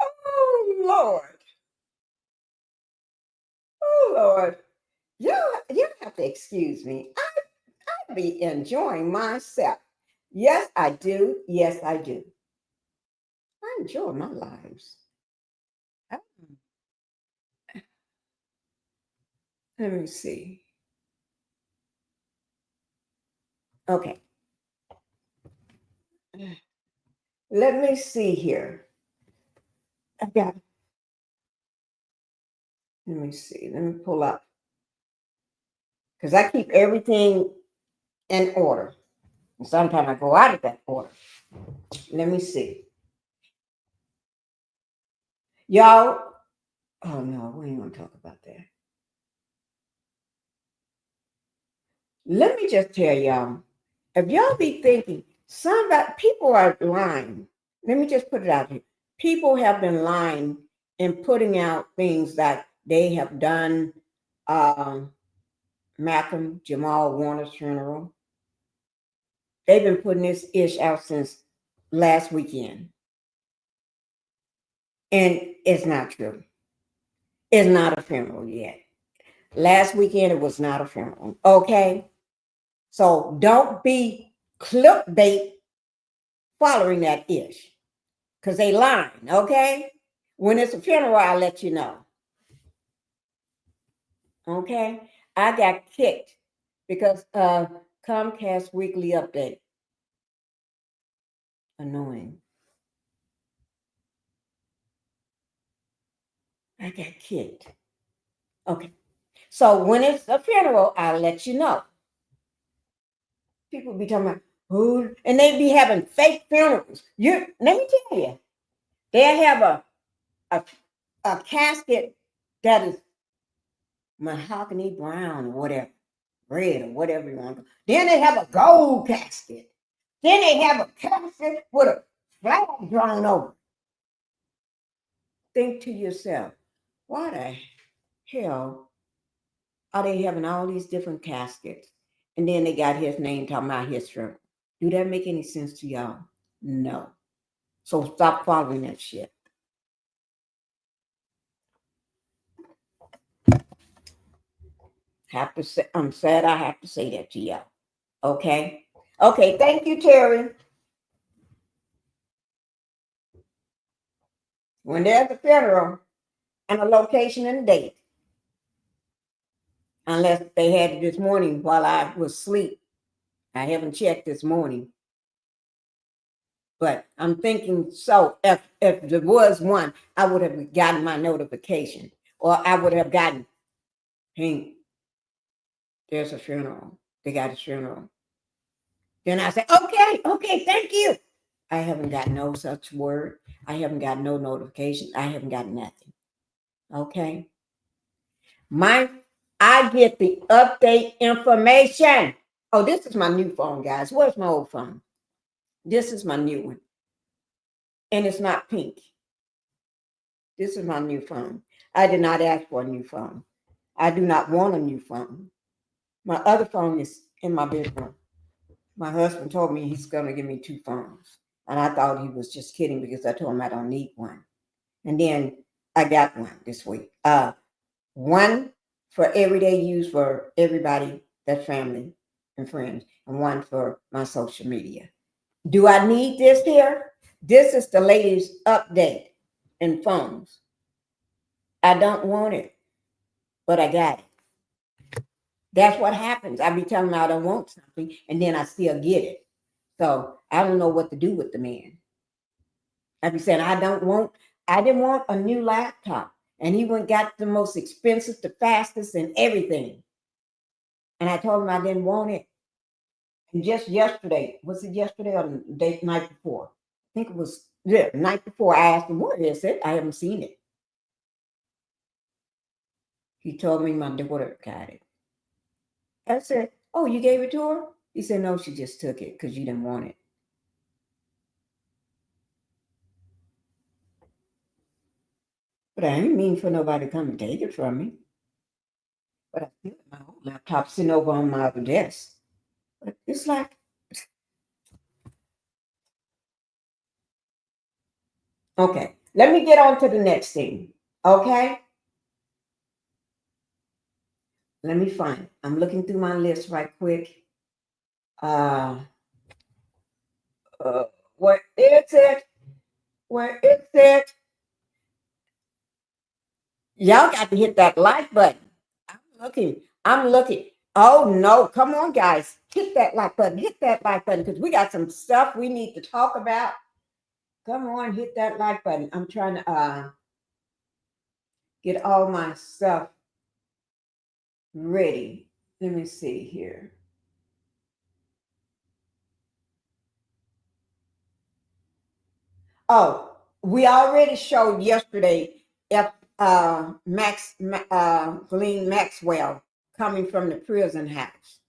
S1: Oh, Lord. Oh, Lord. You have to excuse me. I be enjoying myself. Yes, I do. Yes, I do. I enjoy my lives. Let me see. Okay. Let me see here. Let me see. Let me pull up. Because I keep everything in order. And sometimes I go out of that order. Let me see. Y'all, oh no, we ain't gonna talk about that. Let me just tell y'all, if y'all be thinking, people are lying. Let me just put it out here. people have been lying and putting out things that they have done Malcolm Jamal Warner's funeral. They've been putting this ish out since last weekend. And it's not true. It's not a funeral yet. Last weekend, it was not a funeral. Okay? So don't be clickbait following that ish. Because they lying, okay? When it's a funeral, I'll let you know. Okay? I got kicked because Comcast weekly update. Annoying. I got kicked. Okay. So when it's a funeral, I'll let you know. People be talking about who, and they be having fake funerals. Let me tell you, they have a casket that is mahogany brown or whatever, red or whatever you want to. Then they have a gold casket. Then they have a casket with a flag drawn over. Think to yourself, why the hell are they having all these different caskets? And then they got his name talking about his funeral. Do that make any sense to y'all? No. So stop following that shit. Have to say, I'm sad I have to say that to y'all. Okay? Okay, thank you, Terry. When there's a funeral and a location and a date, unless they had it this morning while I was asleep. I haven't checked this morning. But I'm thinking, so if there was one, I would have gotten my notification. Or I would have gotten, hey, there's a funeral. They got a funeral. Then I say, okay, thank you. I haven't got no such word. I haven't got no notification. I haven't got nothing. Okay. I get the update information. Oh, this is my new phone, guys. Where's my old phone? This is my new one. And it's not pink. This is my new phone. I did not ask for a new phone. I do not want a new phone. My other phone is in my bedroom. My husband told me he's going to give me 2 phones. And I thought he was just kidding because I told him I don't need one. And then I got one this week. One for everyday use for everybody, that's family and friends, and one for my social media. Do I need this here? This is the latest update in phones. I don't want it, but I got it. That's what happens. I be telling them I don't want something, and then I still get it. So I don't know what to do with the man. I be saying I didn't want a new laptop. And he went got the most expensive, the fastest, and everything. And I told him I didn't want it. And just yesterday, was it yesterday or the night before? I think it was the night before. I asked him, where is it? I haven't seen it. He told me my daughter got it. I said, oh, you gave it to her? He said, no, she just took it because you didn't want it. But I ain't mean for nobody to come and take it from me. But I still have my old laptop sitting over on my other desk. But it's like, okay, let me get on to the next thing. Okay? Let me find it. I'm looking through my list right quick. Where is it? Where is it? Y'all got to hit that like button. I'm looking. Oh no, come on, guys. Hit that like button. Hit that like button because we got some stuff we need to talk about. Come on, hit that like button. I'm trying to get all my stuff ready. Let me see here. Oh, we already showed yesterday Ghislaine Maxwell coming from the prison house.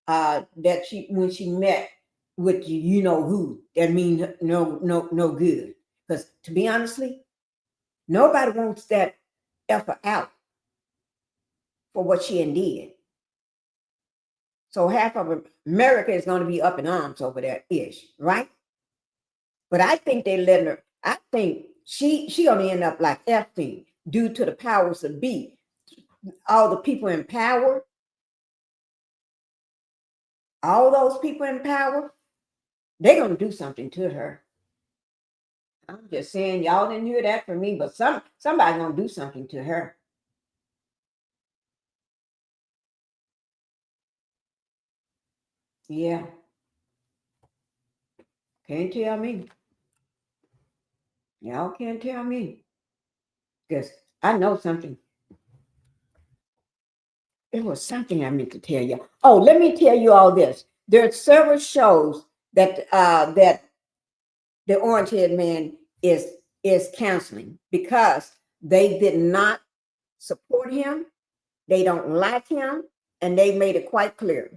S1: That when she met with you know who, that means no good. Because to be honestly, nobody wants that effort out for what she did. So half of America is going to be up in arms over that ish, right? But I think they letting her, I think she gonna end up like Epstein due to the powers that be. All the people in power, all those people in power, they're gonna do something to her. I'm just saying, y'all didn't hear that from me, but somebody gonna do something to her. Yeah. Can't tell me. Y'all can't tell me. Because I know something. It was something I meant to tell you. Oh, let me tell you all this. There are several shows that that the orange-haired man is canceling because they did not support him, they don't like him, and they made it quite clear.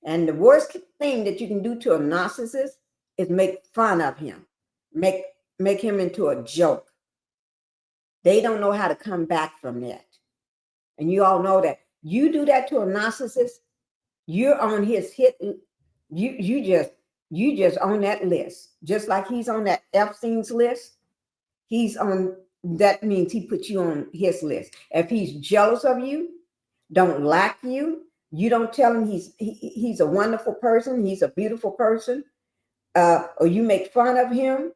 S1: And the worst thing that you can do to a narcissist is make fun of him, make him into a joke. They don't know how to come back from that. And you all know that. You do that to a narcissist, you're on his hit. You just on that list. Just like he's on that Epstein's list. He's on, that means he put you on his list. If he's jealous of you, don't like you, you don't tell him he's a wonderful person, he's a beautiful person, or you make fun of him,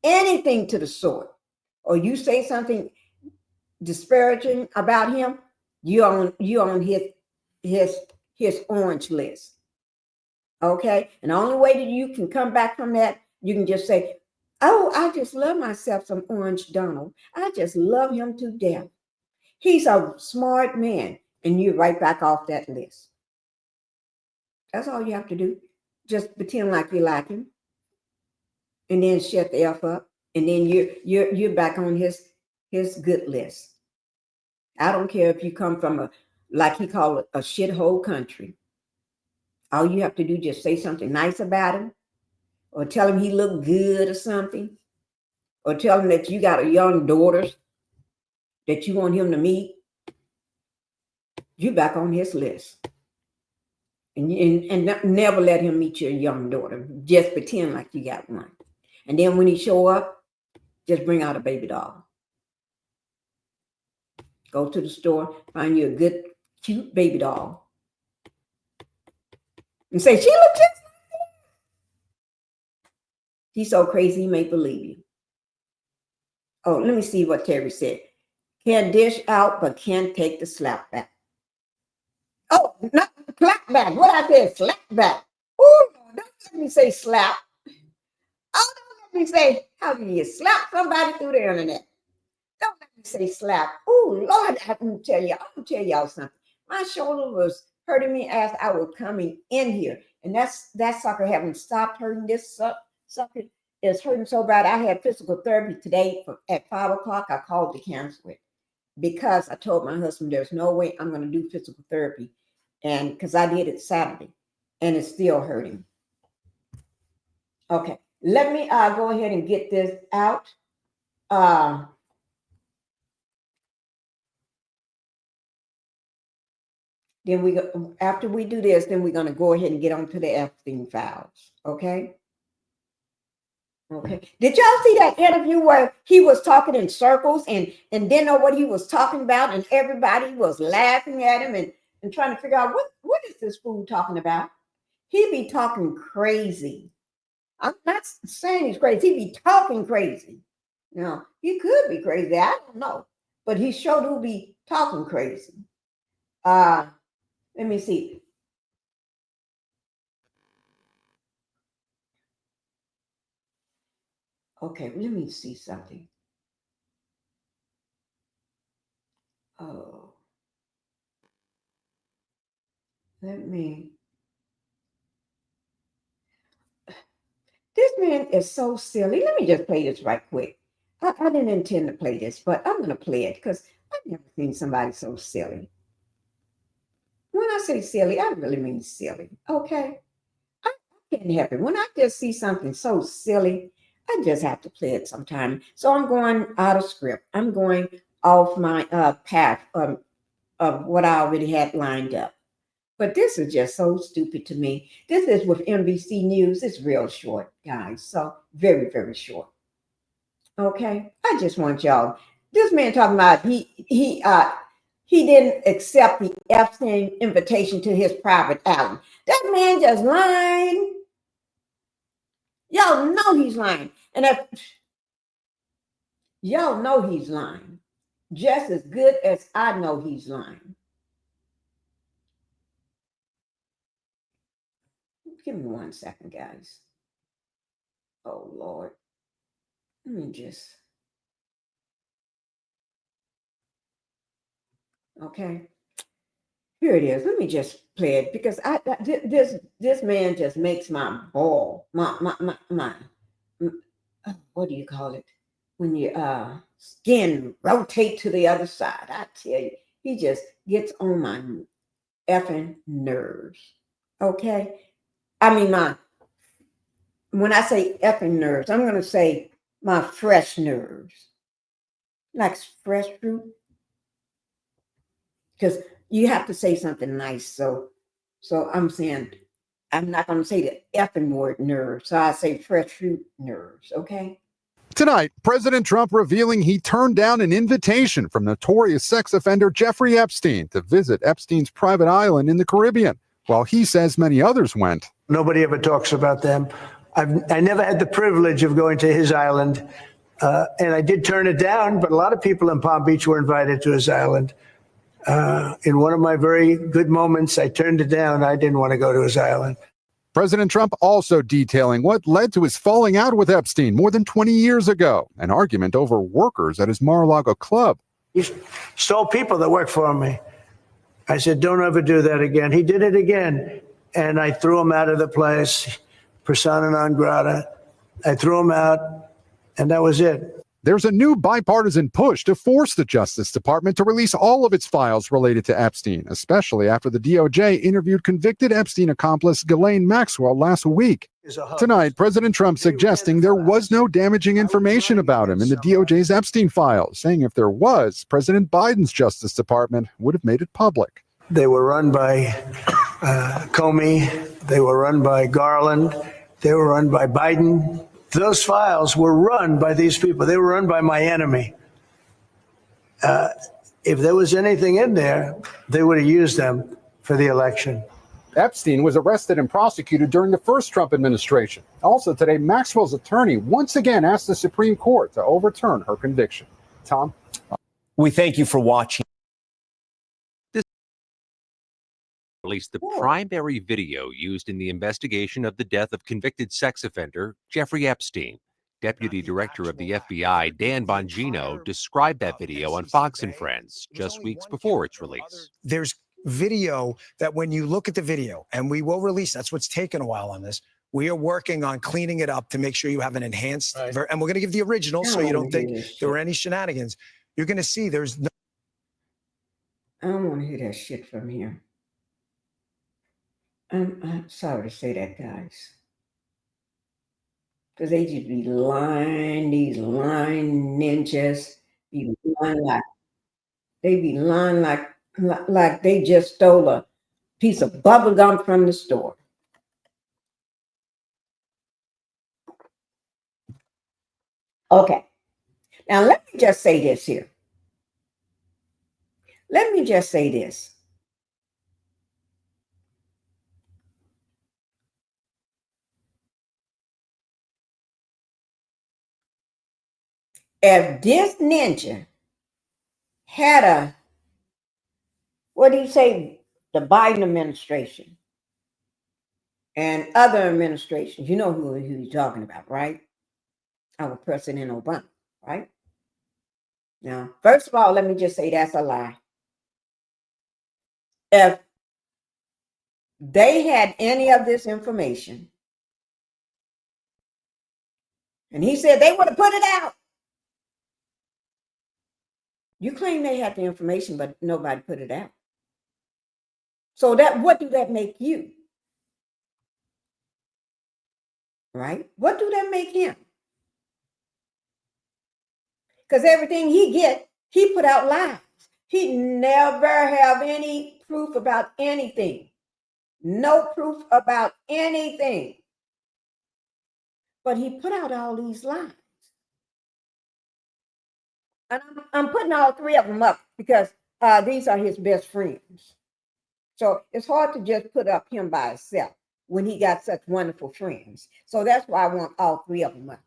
S1: anything to the sort, or you say something disparaging about him, you on his orange list. Okay, and the only way that you can come back from that, you can just say, oh, I just love myself some Orange Donald. I just love him to death. He's a smart man, and you're right back off that list. That's all you have to do. Just pretend like you like him, and then shut the F up, and then you're back on his good list. I don't care if you come from a, like he called it, a shithole country. All you have to do is just say something nice about him, or tell him he looked good or something, or tell him that you got a young daughter that you want him to meet. You back on his list. And never let him meet your young daughter. Just pretend like you got one. And then when he show up, just bring out a baby doll. Go to the store, find you a good, cute baby doll. And say, she looks just like that. He's so crazy, he may believe you. Oh, let me see what Terry said. Can dish out, but can't take the slap back. Oh, not clap back. What I said, slap back. Oh, don't let me say slap. Oh, don't let me say, how do you slap somebody through the internet? Don't let me say slap. Oh, Lord, I'm going to tell y'all something. My shoulder was hurting me as I was coming in here. And that sucker haven't stopped hurting. This sucker is hurting so bad. I had physical therapy today at 5 o'clock. I called to cancel it because I told my husband there's no way I'm going to do physical therapy. And because I did it Saturday and it's still hurting. Okay, let me go ahead and get this out. Then we go, after we do this, then we're going to go ahead and get on to the Epstein files. Okay. Okay. Did y'all see that interview where he was talking in circles and didn't know what he was talking about, and everybody was laughing at him and trying to figure out what is this fool talking about? He be talking crazy. I'm not saying he's crazy. He be talking crazy. Now, he could be crazy. I don't know. But he sure do be talking crazy. Let me see. Okay, let me see something. Oh. Let me. This man is so silly. Let me just play this right quick. I didn't intend to play this, but I'm going to play it because I've never seen somebody so silly. When I say silly, I really mean silly. Okay. I can't help it. When I just see something so silly, I just have to play it sometime. So I'm going out of script. I'm going off my path of what I already had lined up. But this is just so stupid to me. This is with NBC News. It's real short, guys. So very, very short. Okay. I just want y'all. This man talking about he didn't accept the Epstein invitation to his private island. That man just lying. Y'all know he's lying. And if y'all know he's lying, just as good as I know he's lying. Give me 1 second, guys. Oh, Lord. Let me just. Okay. Here it is. Let me just play it because this man just makes my ball, my what do you call it? When your skin rotate to the other side. I tell you, he just gets on my effing nerves. Okay? I mean, when I say effing nerves, I'm going to say my fresh nerves. Like fresh fruit. Because you have to say something nice. So I'm saying, I'm not going to say the effing word nerves. So I say fresh fruit nerves. Okay?
S8: Tonight, President Trump revealing he turned down an invitation from notorious sex offender Jeffrey Epstein to visit Epstein's private island in the Caribbean, while he says many others went.
S9: Nobody ever talks about them. I never had the privilege of going to his island, and I did turn it down, but a lot of people in Palm Beach were invited to his island. In one of my very good moments, I turned it down. I didn't want to go to his island.
S8: President Trump also detailing what led to his falling out with Epstein more than 20 years ago, an argument over workers at his Mar-a-Lago club.
S9: He stole people that worked for me. I said, don't ever do that again. He did it again, and I threw him out of the place, persona non grata. I threw him out, and that was it.
S8: There's a new bipartisan push to force the Justice Department to release all of its files related to Epstein, especially after the DOJ interviewed convicted Epstein accomplice Ghislaine Maxwell last week. Tonight, President Trump suggesting there was no damaging information about him in the DOJ's Epstein files, saying if there was, President Biden's Justice Department would have made it public.
S9: They were run by Comey. They were run by Garland. They were run by Biden. Those files were run by these people. They were run by my enemy. If there was anything in there, they would have used them for the election.
S8: Epstein was arrested and prosecuted during the first Trump administration. Also today, Maxwell's attorney once again asked the Supreme Court to overturn her conviction. Tom?
S10: We thank you for watching.
S11: Released the primary video used in the investigation of the death of convicted sex offender Jeffrey Epstein. Deputy Director of the FBI, Dan Bongino, described that video on Fox and Friends just weeks before its release.
S12: There's video that when you look at the video, and we will release, that's what's taken a while on this, we are working on cleaning it up to make sure you have an enhanced, and we're going to give the original so you don't think there were any shenanigans. You're going to see there's no.
S1: I don't want to hear that shit from here. I'm sorry to say that, guys. Because they just be lying, these lying ninjas be lying like they just stole a piece of bubble gum from the store. Okay. Now let me just say this here. Let me just say this. If this ninja had what do you say, the Biden administration and other administrations, you know who he's talking about, right? Our President Obama, right? Now, first of all, let me just say that's a lie. If they had any of this information, and he said they would have put it out. You claim they had the information, but nobody put it out. So what do that make you? Right? What do that make him? Because everything he get, he put out lies. He never have any proof about anything. No proof about anything. But he put out all these lies. And I'm putting all three of them up because these are his best friends. So it's hard to just put up him by himself when he got such wonderful friends. So that's why I want all three of them up.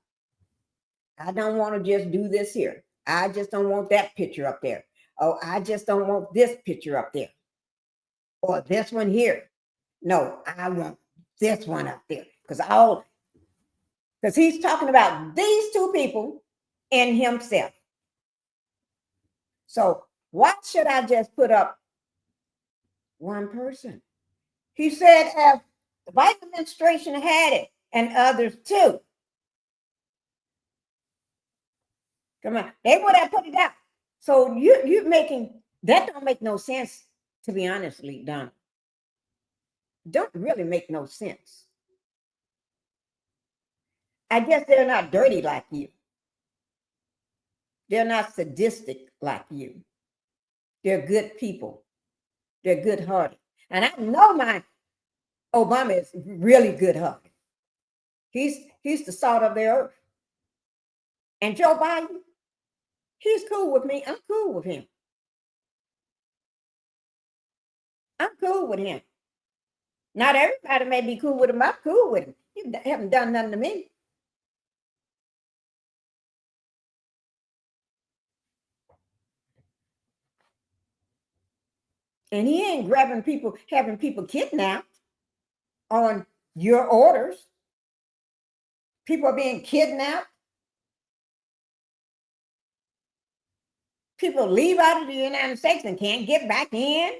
S1: I don't want to just do this here. I just don't want that picture up there. Oh, I just don't want this picture up there. Or this one here. No, I want this one up there. Because he's talking about these two people and himself. So why should I just put up one person? He said if the Biden administration had it and others too. Come on, they would have put it out. So you're making, that don't make no sense, to be honestly, Donna. Don't really make no sense. I guess they're not dirty like you. They're not sadistic like you. They're good people. They're good-hearted. And I know my Obama is really good-hearted. He's the salt of the earth. And Joe Biden, he's cool with me. I'm cool with him. I'm cool with him. Not everybody may be cool with him. I'm cool with him. You haven't done nothing to me. And he ain't grabbing people, having people kidnapped on your orders. People are being kidnapped. People leave out of the United States and can't get back in.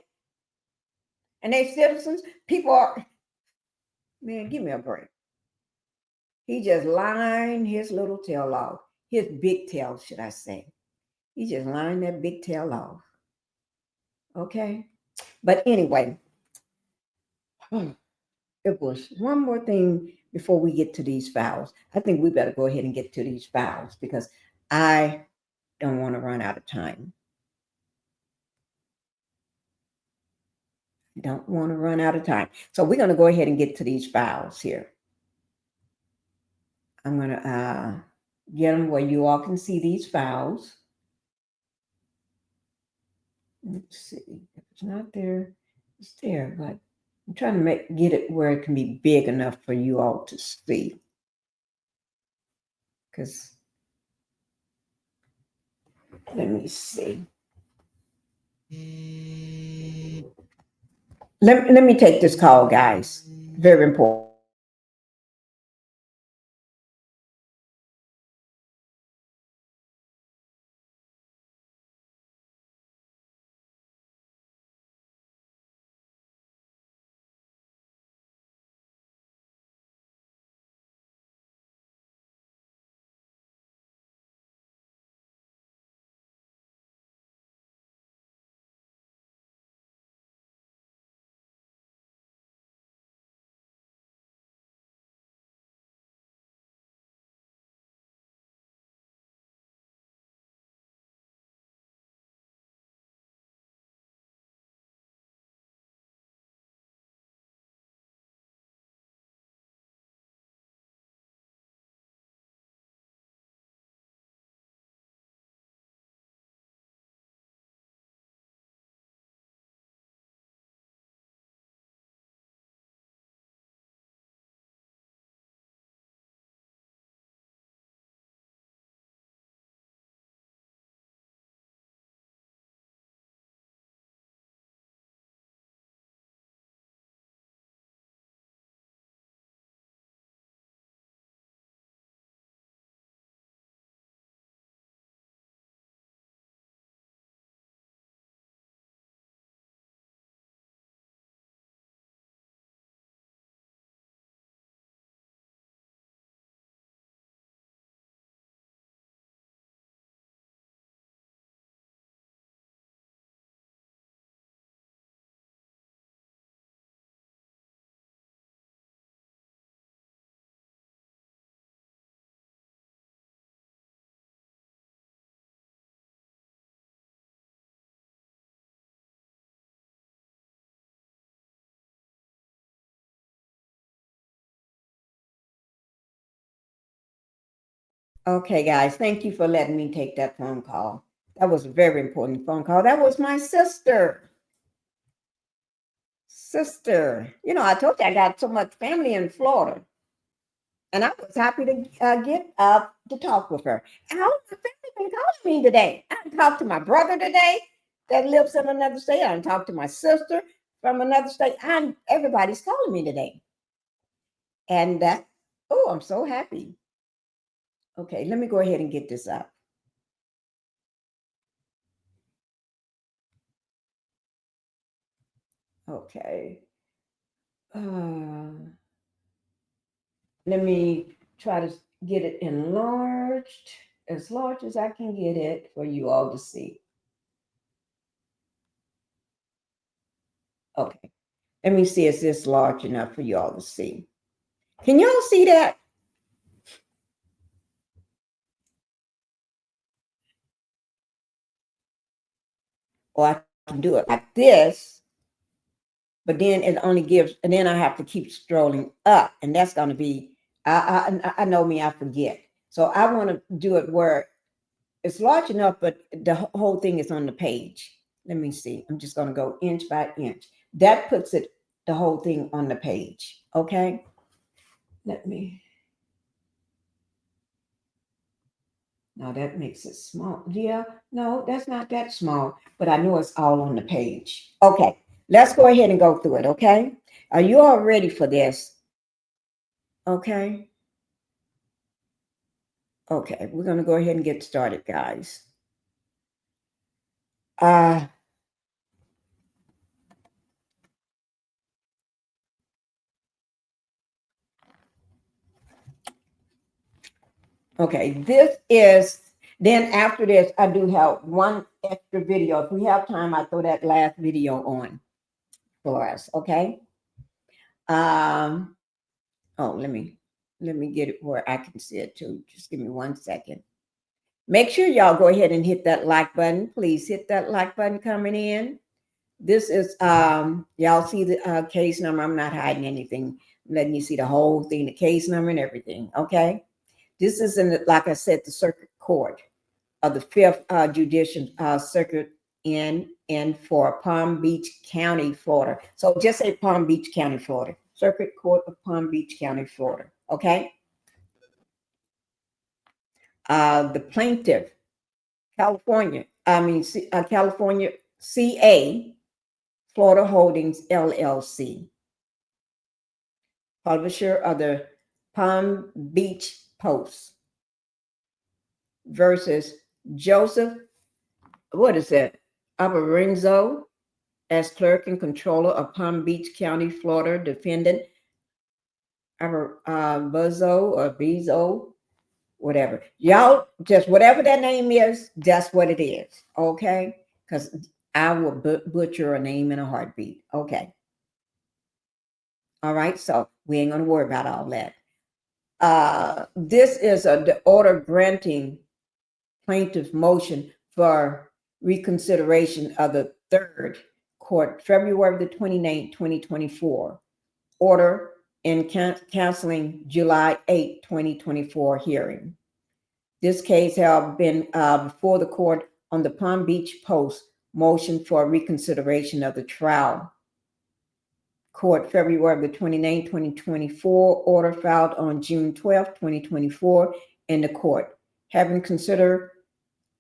S1: And they citizens. People are, man, give me a break. He just lined his little tail off. His big tail, should I say. He just lined that big tail off. Okay? But anyway, it was one more thing before we get to these files. I think we better go ahead and get to these files because I don't want to run out of time. Don't want to run out of time. So we're going to go ahead and get to these files here. I'm going to get them where you all can see these files. Let's see. If it's not there, it's there. But I'm trying to get it where it can be big enough for you all to see. Because let me see. Let me take this call, guys. Very important. Okay, guys, thank you for letting me take that phone call. That was a very important phone call. That was my sister. You know, I told you I got so much family in Florida. And I was happy to get up to talk with her. And all my family been calling me today. I talked to my brother today that lives in another state. I talked to my sister from another state. And everybody's calling me today. And that, oh, I'm so happy. Okay, let me go ahead and get this up. Okay. Let me try to get it enlarged, as large as I can get it for you all to see. Okay. Let me see, is this large enough for you all to see? Can y'all see that? Or I can do it like this, but then it only gives, and then I have to keep scrolling up, and that's going to be, I know me, I forget. So I want to do it where it's large enough, but the whole thing is on the page. Let me see. I'm just going to go inch by inch. That puts it, the whole thing on the page. Okay. Let me. Now that makes it small. Yeah, no, that's not that small, but I know it's all on the page. Okay, let's go ahead and go through it, okay? Are you all ready for this? Okay. Okay, we're going to go ahead and get started, guys. Okay, this is, then after this, I do have one extra video. If we have time, I throw that last video on for us, okay? Oh, let me get it where I can see it too. Just give me 1 second. Make sure y'all go ahead and hit that like button. Please hit that like button coming in. This is, y'all see the case number. I'm not hiding anything. I'm letting you see the whole thing, the case number and everything, okay? This is, like I said, the circuit court of the 5th Judicial Circuit in for Palm Beach County, Florida. So just say Palm Beach County, Florida. Circuit Court of Palm Beach County, Florida, okay? The plaintiff, California CA, Florida Holdings, LLC. Publisher of the Palm Beach Post versus Joseph, what is that? Abarenzo as clerk and controller of Palm Beach County, Florida, defendant Buzzo or Bezo, whatever. Y'all, just whatever that name is, that's what it is, okay? Because I will butcher a name in a heartbeat, okay? All right, so we ain't going to worry about all that. This is the order granting plaintiff motion for reconsideration of the 3rd court, February the 29th, 2024, order in canceling July 8, 2024 hearing. This case has been before the court on the Palm Beach Post motion for reconsideration of the trial court, February the 29th, 2024, order filed on June 12th, 2024 in the court. Having considered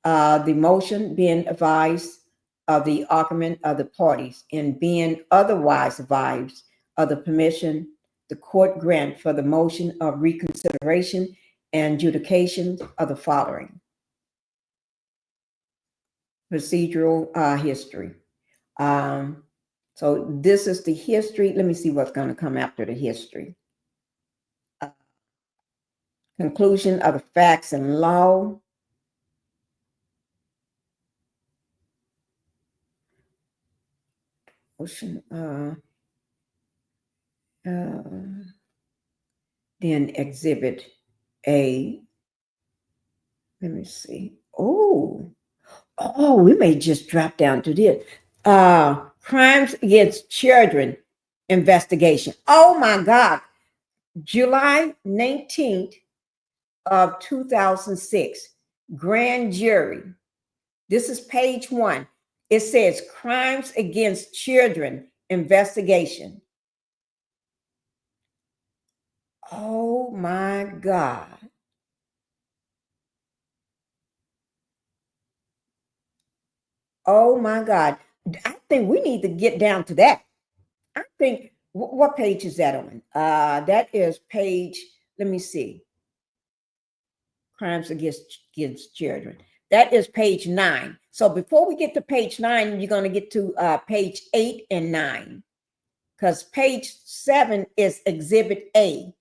S1: the motion, being advised of the argument of the parties, and being otherwise advised of the permission the court grant for the motion of reconsideration and adjudication of the following. Procedural history. So this is the history. Let me see what's going to come after the history. Conclusion of the facts and law. Then exhibit A. Let me see. Oh, we may just drop down to this. Crimes against children investigation. Oh my God. July 19th, of 2006. Grand jury. This is page 1. It says crimes against children investigation. Oh my God. Oh my God. I think we need to get down to that. I think, what page is that on? That is page, let me see. Crimes against children. That is page 9. So before we get to page 9, you're going to get to page 8 and 9. Because page 7 is Exhibit A.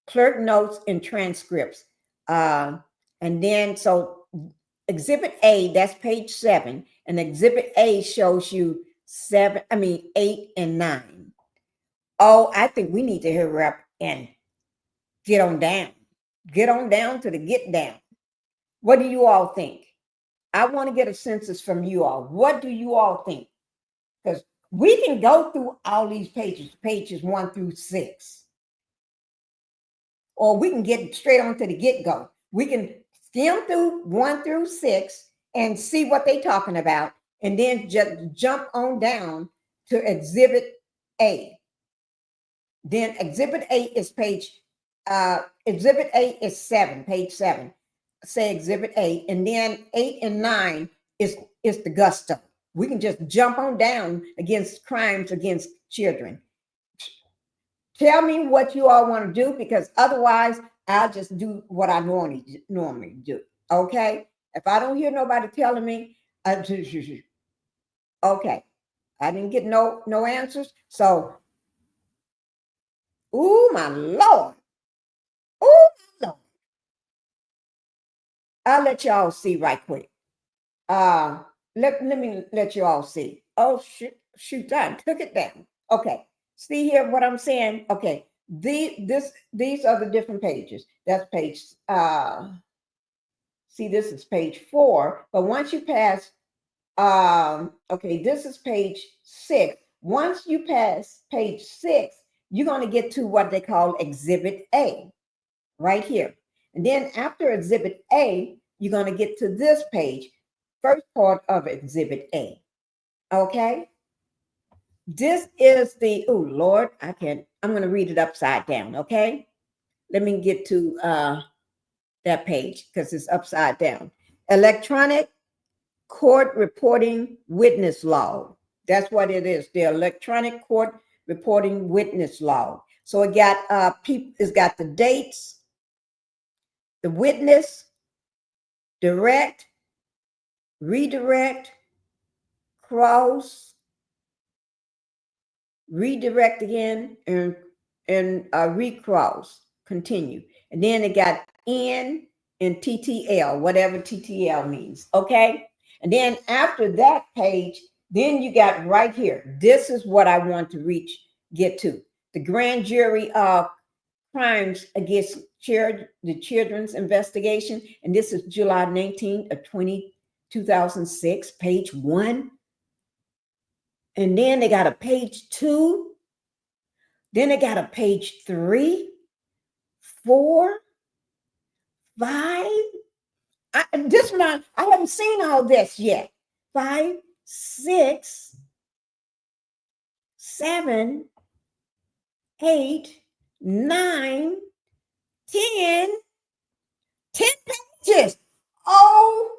S1: Clerk notes and transcripts. And then, so Exhibit A, that's page 7. And Exhibit A shows you 8 and 9. Oh, I think we need to hurry up and get on down. Get on down to the get down. What do you all think? I want to get a census from you all. What do you all think? Because we can go through all these pages 1 through 6. Or we can get straight on to the get-go. We can skim through 1 through 6 and see what they're talking about, and then just jump on down to Exhibit A. Then Exhibit A is Exhibit A is 7, page 7. Say Exhibit A, and then 8 and 9 is the gusto. We can just jump on down against crimes against children. Tell me what you all want to do, because otherwise I'll just do what I normally do. Okay? If I don't hear nobody telling me, okay, I didn't get no answers. So, ooh, my Lord. Ooh, my Lord. I'll let y'all see right quick. Let me let you all see. Oh, shoot, I took it down. Okay. See here what I'm saying? Okay. These are the different pages. That's page, see, this is page 4. But once you pass, okay, this is page 6. Once you pass page 6, you're going to get to what they call Exhibit A right here. And then after Exhibit A, you're going to get to this page, first part of Exhibit A. Okay? This is the, oh Lord, I'm going to read it upside down, okay? Let me get to that page because it's upside down. Electronic court reporting witness log. That's what it is, the electronic court reporting witness log. So it got it's got the dates, the witness, direct, redirect, cross, redirect again, and recross, continue. And then it got N and TTL, whatever TTL means, okay? And then after that page, then you got right here. This is what I want to get to. The grand jury of crimes against the children's investigation. And this is July 19th of 2006, page 1. And then they got a page 2. Then they got a page 3, 4, 5. I haven't seen all this yet. 5, 6, 7, 8, 9, 10 pages. Oh.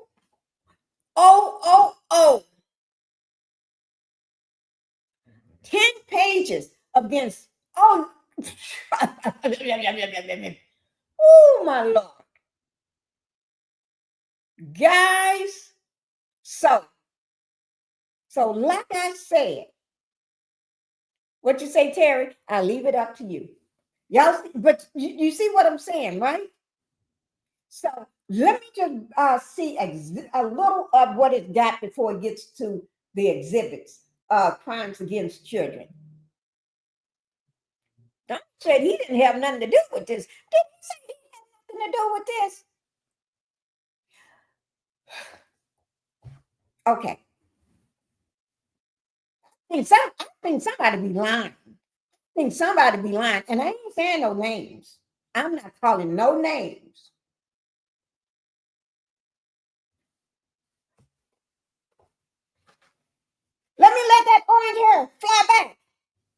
S1: 10 pages against, oh, oh my Lord. Guys, so like I said, what you say, Terry, I'll leave it up to you. Y'all, but you see what I'm saying, right? So let me just see a little of what it got before it gets to the exhibits, crimes against children. Don said he didn't have nothing to do with this. Didn't he say he had nothing to do with this? Okay. I think somebody be lying. And I ain't saying no names. I'm not calling no names. Let me let that orange hair fly back.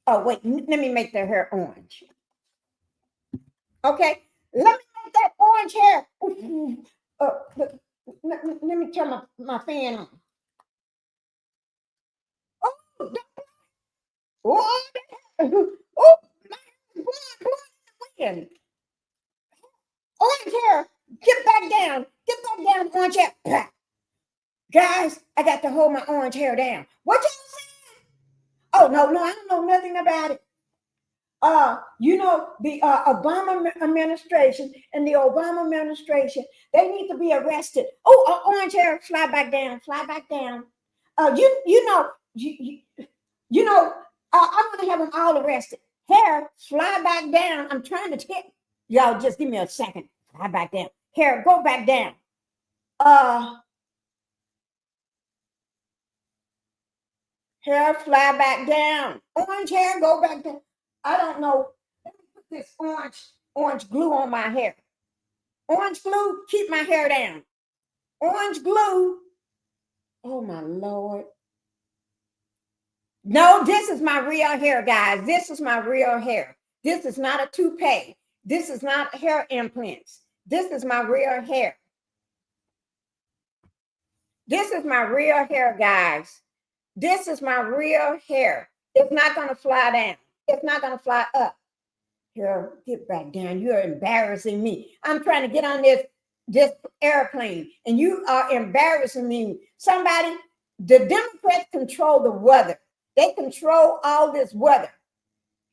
S1: Oh, wait, let me make their hair orange. Okay, let me make that orange hair. Let me turn my fan on. Oh, oh, oh, my orange hair, get back down, orange hair. Guys, I got to hold my orange hair down. What y'all saying? Oh, no, I don't know nothing about it. The Obama administration and the Obama administration, they need to be arrested. Oh, orange hair, fly back down. I want to have them all arrested. Hair, fly back down. I'm trying to tell y'all, just give me a second. Fly back down. Hair, go back down. Hair, fly back down. Orange hair, go back down. I don't know. Let me put this orange glue on my hair. Orange glue, keep my hair down. Orange glue. Oh, my Lord. No, this is my real hair, guys. This is my real hair. This is not a toupee. This is not hair implants. This is my real hair. This is my real hair, guys. This is my real hair. It's not going to fly down. It's not going to fly up. Here, get back down. You're embarrassing me. I'm trying to get on this airplane, and you are embarrassing me. Somebody, the Democrats control the weather. They control all this weather.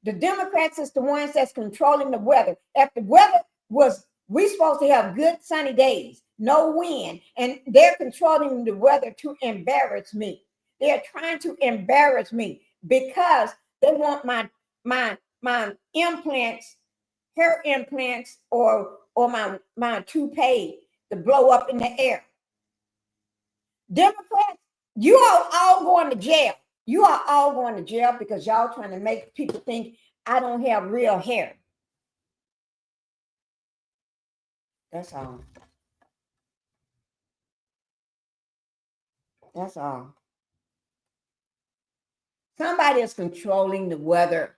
S1: The Democrats is the ones that's controlling the weather. If the weather was, we're supposed to have good sunny days, no wind, and they're controlling the weather to embarrass me. They're trying to embarrass me because they want my implants, hair implants, or my toupee to blow up in the air. Democrats, you are all going to jail. You are all going to jail because y'all trying to make people think I don't have real hair. That's all. That's all. Somebody is controlling the weather.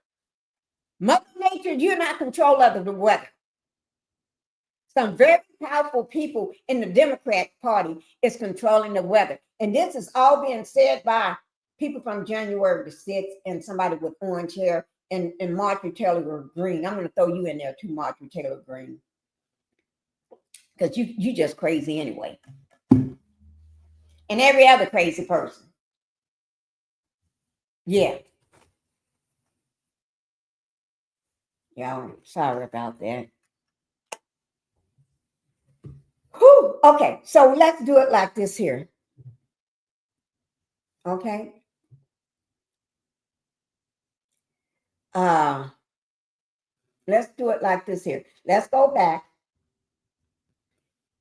S1: Mother Nature, you're not control of the weather. Some very powerful people in the Democrat Party is controlling the weather. And this is all being said by people from January the 6th and somebody with orange hair and Marjorie Taylor Greene. I'm going to throw you in there too, Marjorie Taylor Greene. Because you just crazy anyway. And every other crazy person. Yeah. Y'all, sorry about that. Whew. Okay, so let's do it like this here. Okay. Let's do it like this here. Let's go back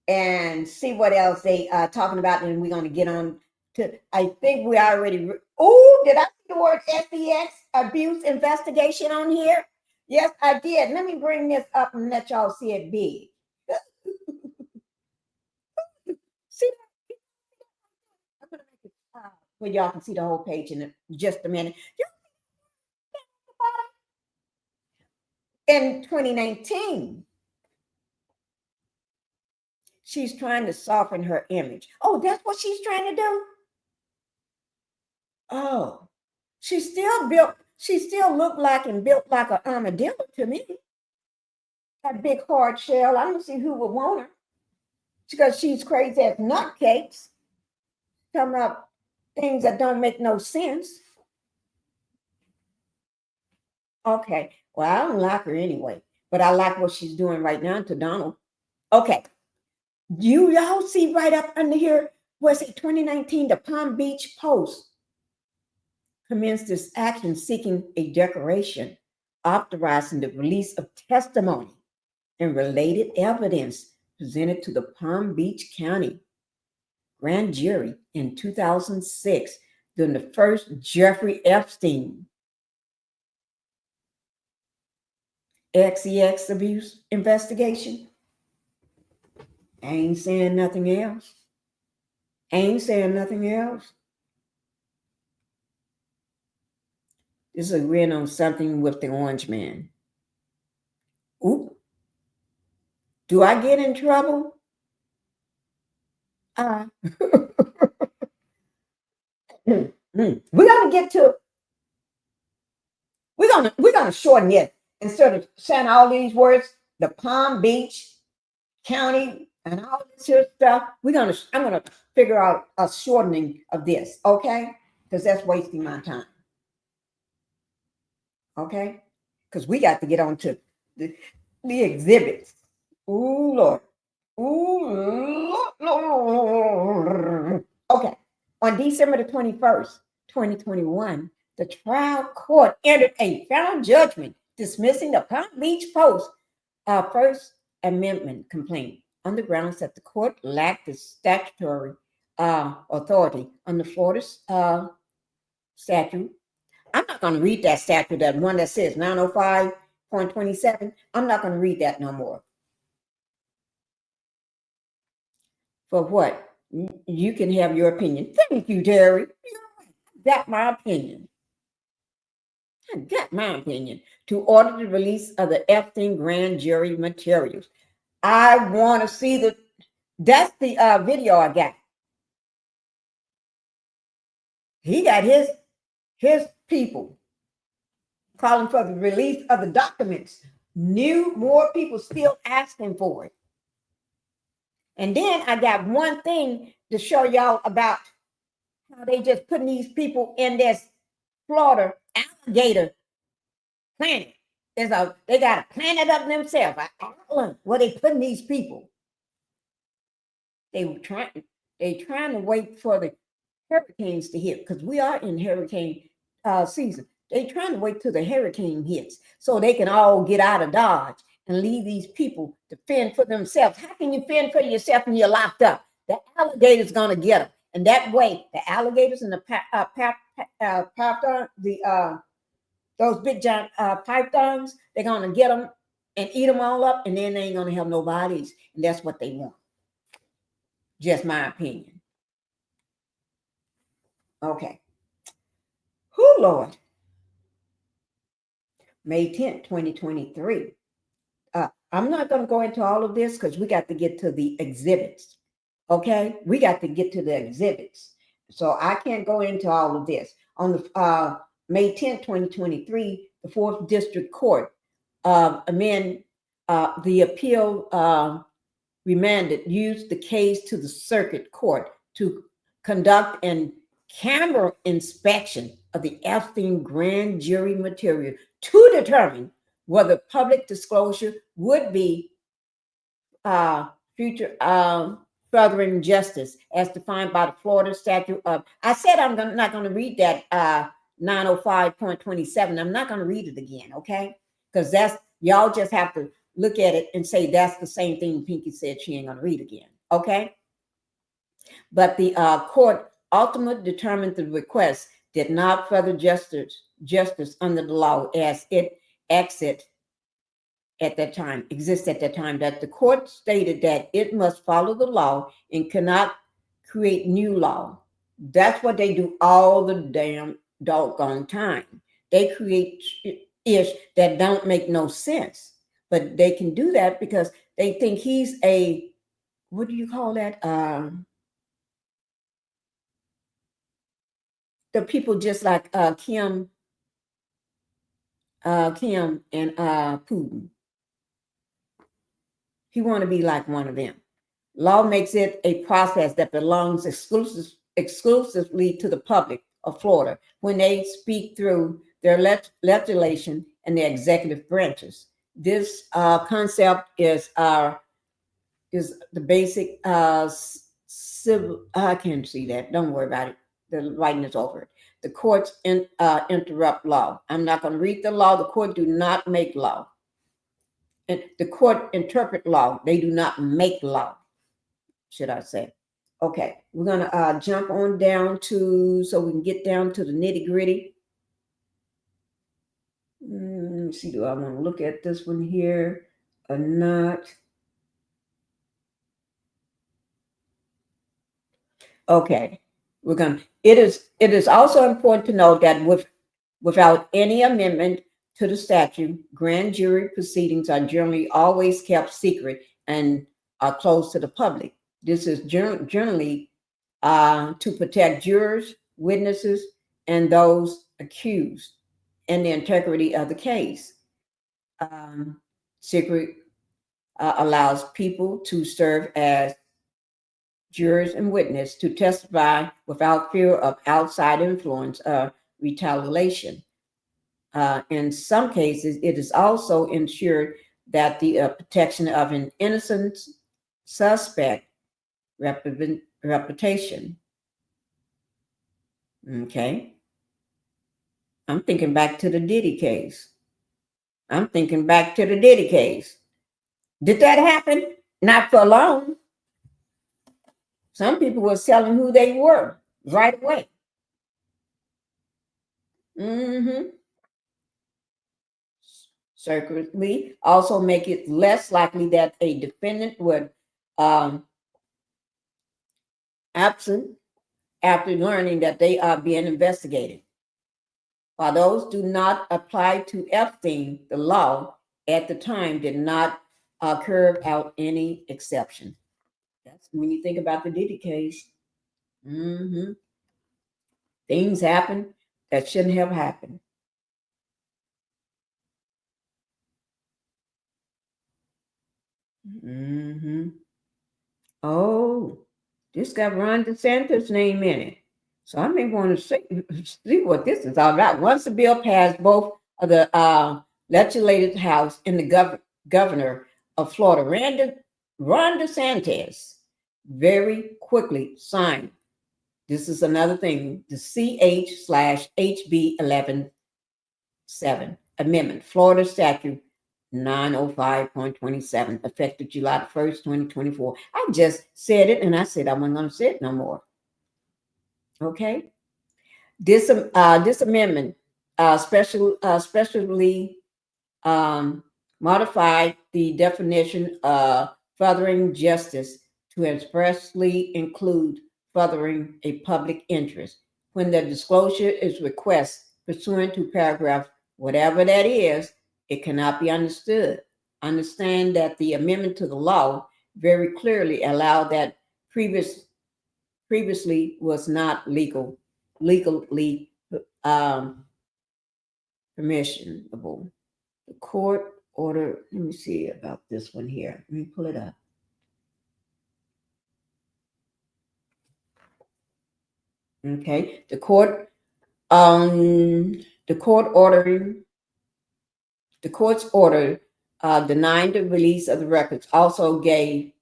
S1: and see what else they are talking about, and we're going to get on to, I think we already, oh, did I see the word SEX, abuse investigation on here? Yes, I did. Let me bring this up and let y'all see it big. See that? I'm going to make it where y'all can see the whole page in just a minute. In 2019, she's trying to soften her image. Oh, that's what she's trying to do? Oh, she still looked like and built like an armadillo to me. That big hard shell. I don't see who would want her. Because she's crazy as nutcakes. Coming up things that don't make no sense. Okay, well, I don't like her anyway, but I like what she's doing right now to Donald. Okay, y'all see right up under here, was it 2019, the Palm Beach Post commenced this action seeking a declaration authorizing the release of testimony and related evidence presented to the Palm Beach County grand jury in 2006 during the first Jeffrey Epstein XEX abuse investigation. Ain't saying nothing else. Ain't saying nothing else. Disagreeing on something with the orange man. Ooh. Do I get in trouble? We're gonna get to. We're gonna shorten it instead of saying all these words. The Palm Beach County and all this here stuff. I'm gonna figure out a shortening of this, okay? Because that's wasting my time. Okay, because we got to get on to the exhibits. Ooh, Lord. Ooh, Lord. Okay. On December the 21st, 2021, the trial court entered a final judgment dismissing the Palm Beach Post First Amendment complaint on the grounds that the court lacked the statutory authority under Florida's statute. I'm not going to read that statute, that one that says 905.27. I'm not going to read that no more. For what? You can have your opinion. Thank you, Terry. Got my opinion. I got my opinion. To order the release of the Epstein grand jury materials. I want to see that's the video I got. He got his people calling for the release of the documents. More people still asking for it. And then I got one thing to show y'all about how they just putting these people in this Florida alligator planet. They got a planet of themselves. Where they putting these people? They trying to wait for the hurricanes to hit, because we are in hurricane season. They trying to wait till the hurricane hits so they can all get out of Dodge and leave these people to fend for themselves. How can you fend for yourself when you're locked up? The alligator's gonna get them, and that way, the alligators and the those big giant pythons, they're gonna get them and eat them all up, and then they ain't gonna have no bodies, and that's what they want. Just my opinion. Okay. Who, Lord? May 10th, 2023. I'm not going to go into all of this because we got to get to the exhibits. Okay? We got to get to the exhibits. So I can't go into all of this. On the May 10th, 2023, the 4th District Court the appeal remanded, used the case to the circuit court to conduct an camera inspection of the Epstein grand jury material to determine whether public disclosure would be future furthering justice as defined by the Florida statute of. I said I'm not going to read that 905.27. I'm not going to read it again, okay? Because that's, y'all just have to look at it and say that's the same thing Pinkie said she ain't going to read again, okay? But the court ultimately determined the request did not further justice under the law as it exists at that time, that the court stated that it must follow the law and cannot create new law. That's what they do all the damn doggone time. They create ish that don't make no sense, but they can do that because they think he's a, what do you call that? The people just like Kim and Putin. He want to be like one of them. Law makes it a process that belongs exclusively to the public of Florida when they speak through their legislation and their executive branches. This concept is the basic civil. I can't see that. Don't worry about it. The writing is over it. The courts interrupt law. I'm not going to read the law. The court do not make law. And the court interpret law. They do not make law, should I say. Okay, we're going to jump on down to, so we can get down to the nitty gritty. Let me see, do I want to look at this one here or not? Okay, it is also important to note that without any amendment to the statute, grand jury proceedings are generally always kept secret and are closed to the public. This is generally to protect jurors, witnesses, and those accused and the integrity of the case. Secret allows people to serve as jurors and witnesses to testify without fear of outside influence or retaliation. In some cases, it is also ensured that the protection of an innocent suspect reputation. Okay. I'm thinking back to the Diddy case. Did that happen? Not for long. Some people were telling who they were right away. Secretly also make it less likely that a defendant would absent after learning that they are being investigated. While those do not apply to Epstein, the law at the time did not carve out any exception. That's when you think about the Diddy case. Things happen that shouldn't have happened. Oh, this got Ron DeSantis' name in it. So I may want to see what this is all about. Once the bill passed both of the legislative house and the governor of Florida, Ron DeSantis, very quickly signed. This is another thing, the CH/HB 11-7 Amendment, Florida Statute 905.27, effective July 1st, 2024. I just said it and I said I wasn't going to say it no more. Okay. This amendment specially modified the definition of furthering justice to expressly include furthering a public interest when the disclosure is requested pursuant to paragraph whatever that is. It cannot be understood. Understand that the amendment to the law very clearly allowed that previously was not legally permissionable. The court order, let me see about this one here. Let me pull it up. Okay, the court's order denying the release of the records also gave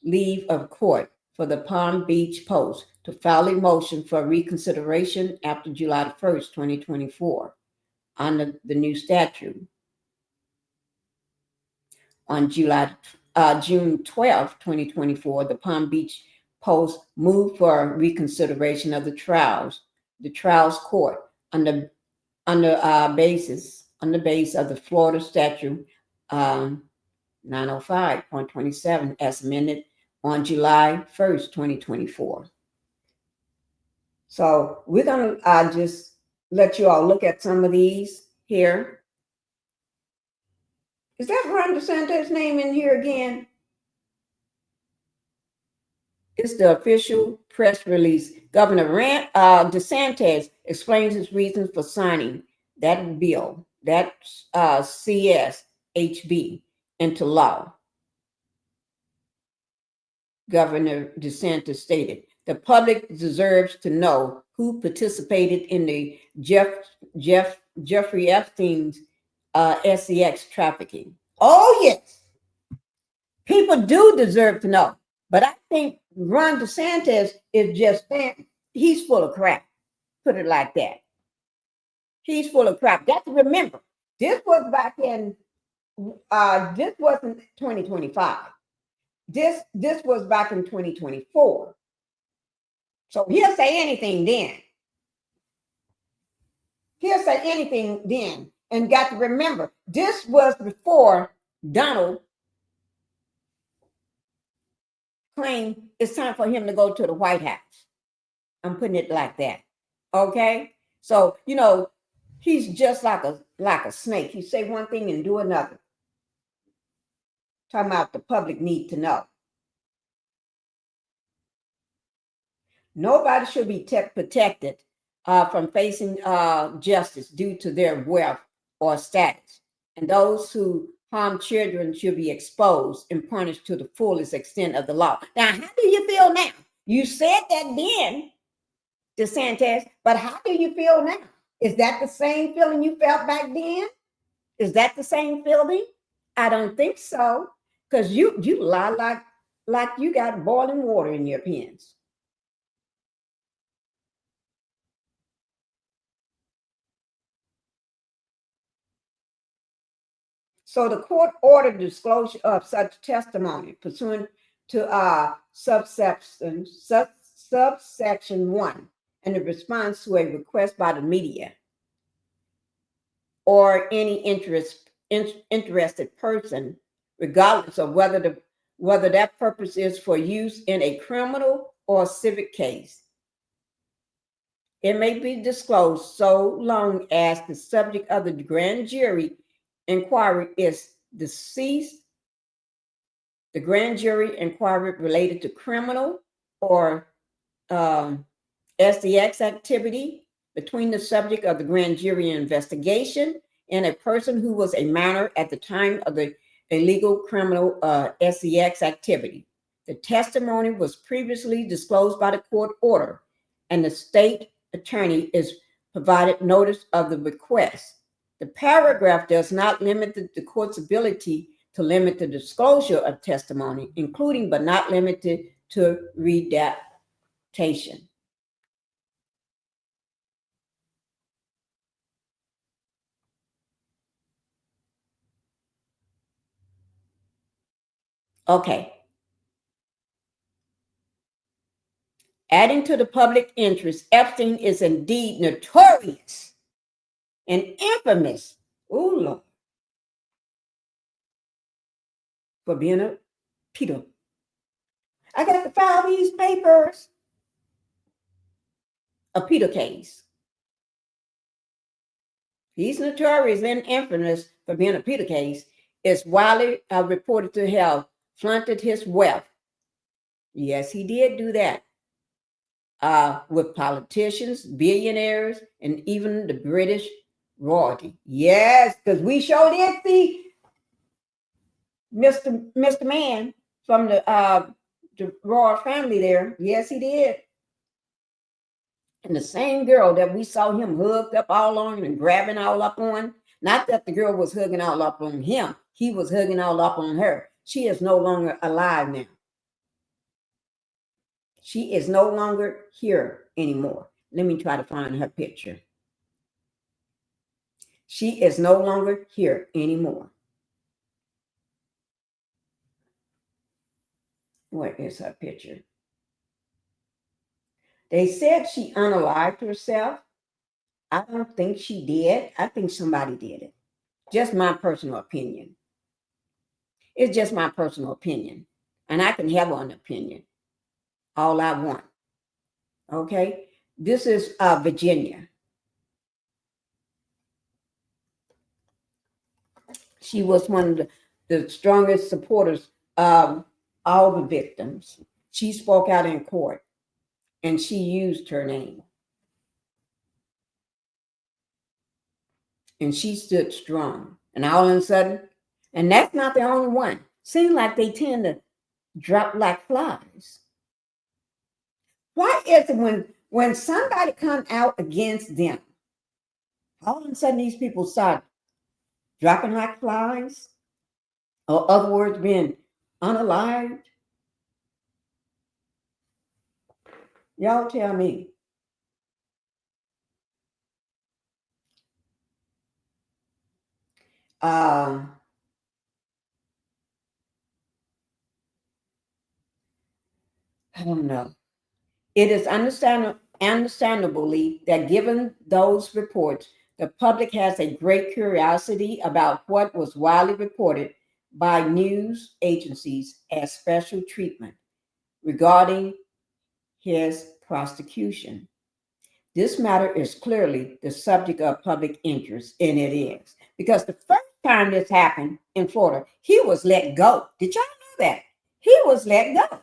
S1: leave of court for the Palm Beach Post to file a motion for reconsideration after July 1st, 2024, under the new statute. On June 12th, 2024, the Palm Beach Post moved for reconsideration of the trials court on the basis of the Florida statute 905.27 as amended on July 1st, 2024. So we're going to just let you all look at some of these here. Is that Ron DeSantis' name in here again? It's the official press release. Governor DeSantis explains his reasons for signing that bill, that CSHB, into law. Governor DeSantis stated, the public deserves to know who participated in the Jeffrey Epstein's sex trafficking. Oh, yes. People do deserve to know. But I think Ron DeSantis is just, he's full of crap. Put it like that. He's full of crap. Got to remember, this was back in, this wasn't 2025. This was back in 2024. So he'll say anything then. He'll say anything then. And got to remember, this was before Donald claimed it's time for him to go to the White House. I'm putting it like that. Okay? So, you know, he's just like a snake. He say one thing and do another. Talking about the public need to know. Nobody should be protected from facing justice due to their wealth or status. And those who harm children should be exposed and punished to the fullest extent of the law. Now, how do you feel now? You said that then, DeSantis, but how do you feel now? Is that the same feeling you felt back then? Is that the same feeling? I don't think so, because you lie like you got boiling water in your pants. So the court ordered disclosure of such testimony pursuant to subsection 1 and in response to a request by the media or any interested person, regardless of whether that purpose is for use in a criminal or civic case. It may be disclosed so long as the subject of the grand jury inquiry is deceased. The grand jury inquiry related to criminal or SDX activity between the subject of the grand jury investigation and a person who was a minor at the time of the illegal criminal SDX activity. The testimony was previously disclosed by the court order, and the state attorney is provided notice of the request. The paragraph does not limit the court's ability to limit the disclosure of testimony, including but not limited to redactation. Okay. Adding to the public interest, Epstein is indeed notorious and infamous, oh Lord, for being a pedo. I got to file these papers. A pedo case. He's notorious and infamous for being a pedo case. Is widely reported to have flaunted his wealth. Yes, he did do that. With politicians, billionaires, and even the British royalty. Yes, because we sure did see Mr. Man from the royal family there. Yes, he did. And the same girl that we saw him hugged up all on and grabbing all up on, not that the girl was hugging all up on him, he was hugging all up on her. She is no longer alive now. She is no longer here anymore. Let me try to find her picture. She is no longer here anymore. Where is her picture? They said she unalived herself. I don't think she did. I think somebody did it. Just my personal opinion. It's just my personal opinion. And I can have an opinion all I want. Okay? This is Virginia. She was one of the strongest supporters of all the victims. She spoke out in court and she used her name. And she stood strong. And all of a sudden, and that's not the only one. Seems like they tend to drop like flies. Why is it when somebody comes out against them, all of a sudden these people start dropping like flies? Or other words, being unalived? Y'all tell me. I don't know. It is understandably that given those reports, The public has a great curiosity about what was widely reported by news agencies as special treatment regarding his prosecution. This matter is clearly the subject of public interest, and it is. Because the first time this happened in Florida, he was let go. Did y'all know that? He was let go,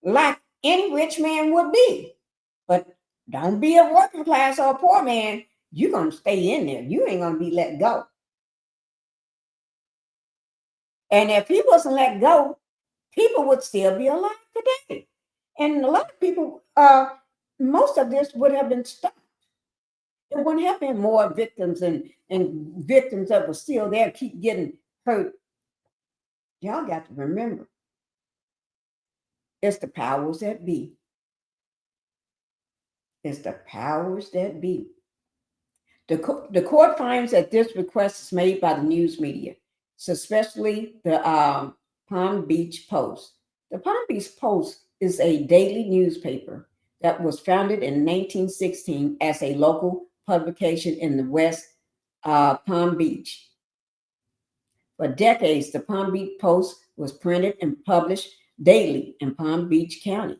S1: like any rich man would be. But don't be a working class or a poor man. You're going to stay in there. You ain't going to be let go. And if he wasn't let go, people would still be alive today. And a lot of people, most of this would have been stopped. There wouldn't have been more victims and victims that were still there keep getting hurt. Y'all got to remember, it's the powers that be. It's the powers that be. The court finds that this request is made by the news media, so especially the Palm Beach Post. The Palm Beach Post is a daily newspaper that was founded in 1916 as a local publication in the West Palm Beach. For decades, the Palm Beach Post was printed and published daily in Palm Beach County.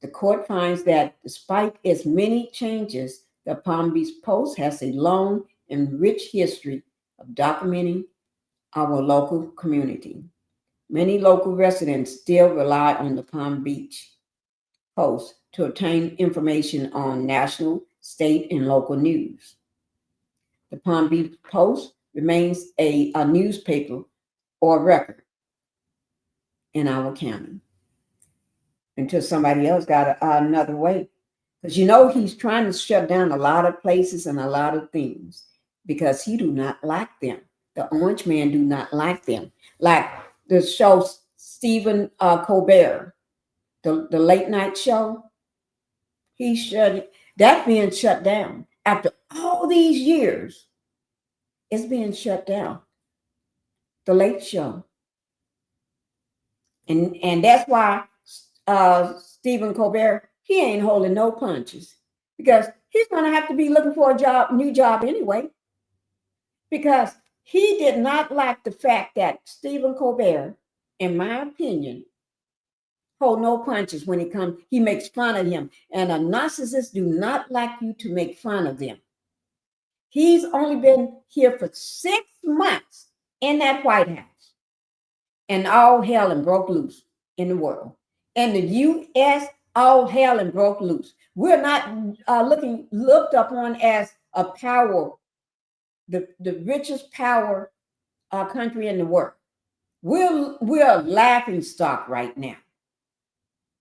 S1: The court finds that despite its many changes, the Palm Beach Post has a long and rich history of documenting our local community. Many local residents still rely on the Palm Beach Post to obtain information on national, state, and local news. The Palm Beach Post remains a newspaper or record in our county until somebody else got another way. Because he's trying to shut down a lot of places and a lot of things because he do not like them. The orange man do not like them. Like the show Stephen Colbert, the late night show, that's being shut down. After all these years, it's being shut down. The Late Show. And that's why Stephen Colbert, he ain't holding no punches because he's going to have to be looking for a new job anyway, because he did not like the fact that Stephen Colbert, in my opinion, hold no punches when he makes fun of him. And a narcissist do not like you to make fun of them. He's only been here for 6 months in that White House. And all hell and broke loose in the world. In the U.S., all hell and broke loose. We're not looked upon as a power, the richest power country in the world. We're a laughing stock right now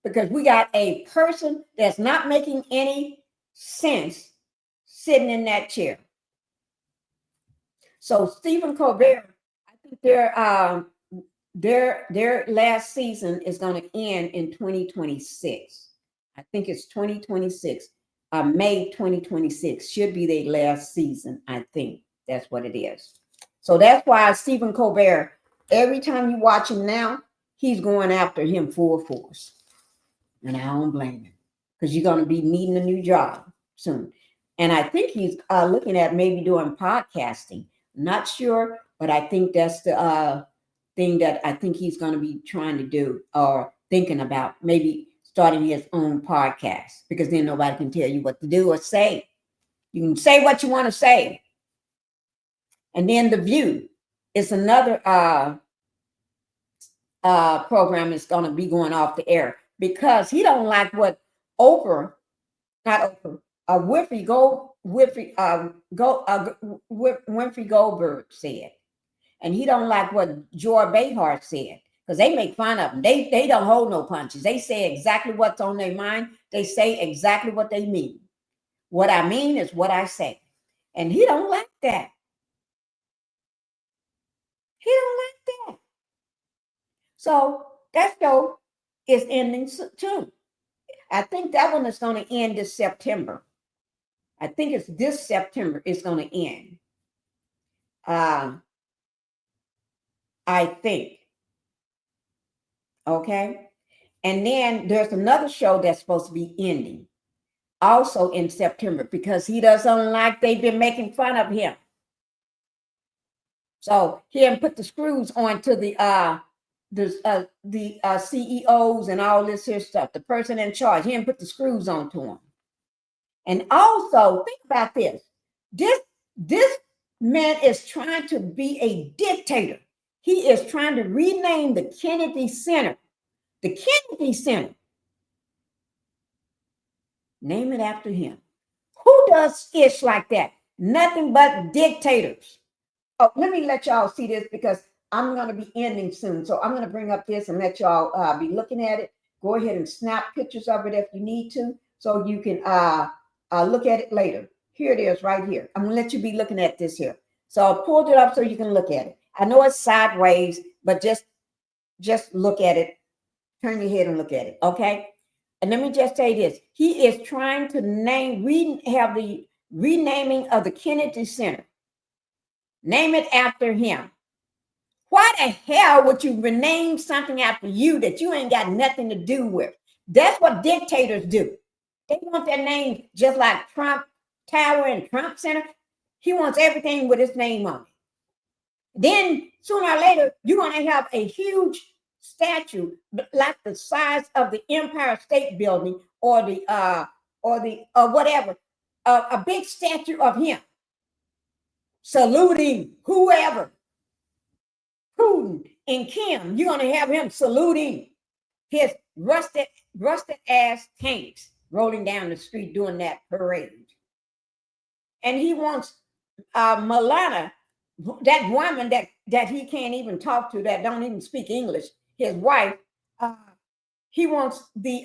S1: because we got a person that's not making any sense sitting in that chair. So Stephen Colbert, I think their last season is going to end in 2026. I think it's 2026. May 2026 should be their last season. I think that's what it is. So that's why Stephen Colbert, every time you watch him now, he's going after him full force. And I don't blame him because you're going to be needing a new job soon. And I think he's looking at maybe doing podcasting. Not sure, but I think that's the thing that I think he's going to be trying to do or thinking about, maybe starting his own podcast, because then nobody can tell you what to do or say. You can say what you want to say. And then The View is another program that's going to be going off the air because he don't like what Winfrey Goldberg said. And he don't like what Joy Behar said because they make fun of him. They don't hold no punches. They say exactly what's on their mind. They say exactly what they mean. What I mean is what I say. And he don't like that. He don't like that. So that show is ending soon. I think that one is going to end this September. I think it's this September it's going to end. I think. Okay. And then there's another show that's supposed to be ending. also in September because he doesn't like they've been making fun of him. So he put the screws on to the CEOs and all this here stuff. The person in charge, he put the screws on to him. And also think about this. This man is trying to be a dictator. He is trying to rename the Kennedy Center. The Kennedy Center. Name it after him. Who does ish like that? Nothing but dictators. Oh, let me let y'all see this because I'm going to be ending soon. So I'm going to bring up this and let y'all be looking at it. Go ahead and snap pictures of it if you need to, so you can look at it later. Here it is right here. I'm going to let you be looking at this here. So I pulled it up so you can look at it. I know it's sideways, but just look at it. Turn your head and look at it, okay? And let me just say this. He is trying to have the renaming of the Kennedy Center. Name it after him. Why the hell would you rename something after you that you ain't got nothing to do with? That's what dictators do. They want their name just like Trump Tower and Trump Center. He wants everything with his name on it. Then sooner or later, you're going to have a huge statue like the size of the Empire State Building or whatever, a big statue of him saluting whoever. Putin and Kim, you're going to have him saluting his rusted ass tanks rolling down the street doing that parade. And he wants Milana, that woman that he can't even talk to, that don't even speak English, his wife, he wants the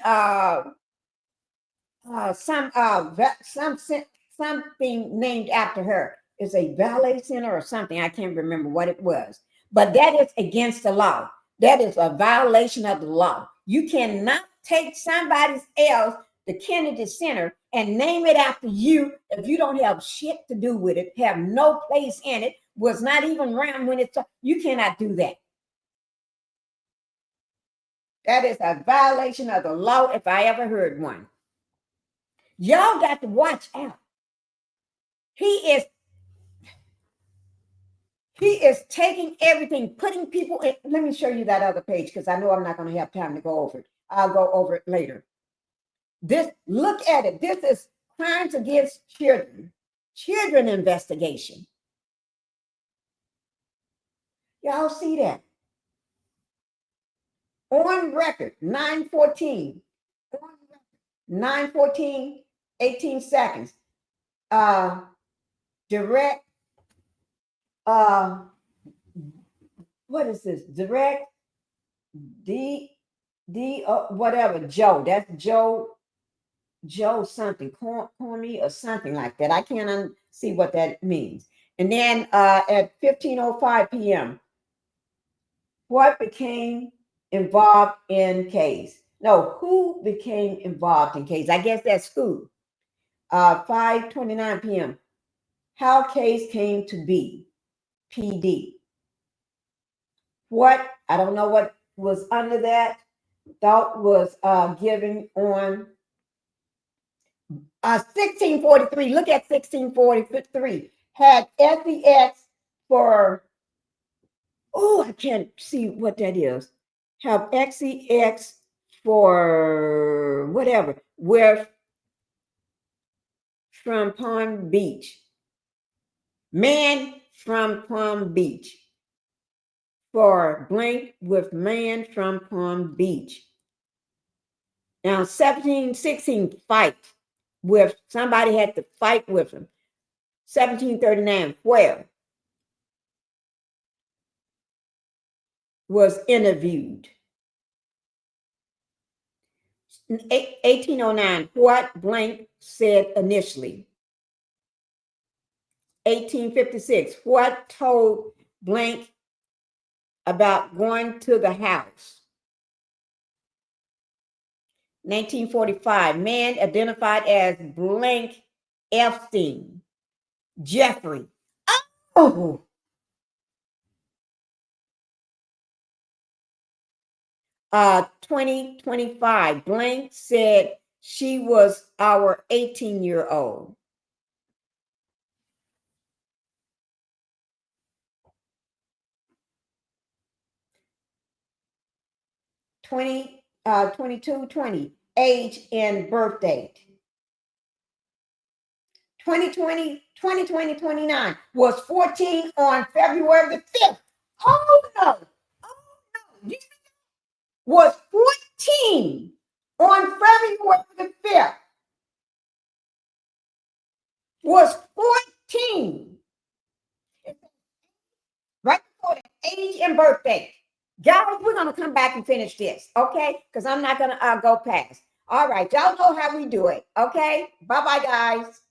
S1: something named after her. It's a ballet center or something. I can't remember what it was. But that is against the law. That is a violation of the law. You cannot take somebody else, the Kennedy Center, and name it after you if you don't have shit to do with it, have no place in it, was not even around when it's, you cannot do that. That is a violation of the law if I ever heard one. Y'all got to watch out. He is taking everything, putting people in. Let me show you that other page because I know I'm not going to have time to go over it. I'll go over it later. Look at it. This is crimes against children investigation. Y'all see that? On record, 9/14. 9/14, 18 seconds. Direct. What is this? Direct whatever, Joe. That's Joe something, corny or something like that. I can't see what that means. And then at 15:05 p.m., what became involved in case? No, who became involved in case? I guess that's who. 5:29 p.m. How case came to be. PD. What? I don't know what was under that. Thought was given on 1643. Look at 1643. Had SEX for, oh, I can't see what that is. Have XEX for whatever. We're from Palm Beach. Man from Palm Beach. For blank with man from Palm Beach. Now, 1716 fight with somebody had to fight with him. 1739 where was interviewed. 1809 what blank said initially. 1856 what told blank about going to the house. 1945 man identified as blank Epstein Jeffrey. Oh, 2025 blank said She was our 18-year-old. (20, 22, 20) age and birth date. 2020, 29 was 14 on February the 5th. Oh no. Was 14 on February the 5th. Was 14. Right before the age and birth date. Guys, we're going to come back and finish this, okay? Because I'm not going to go past. All right, y'all know how we do it, okay? Bye-bye, guys.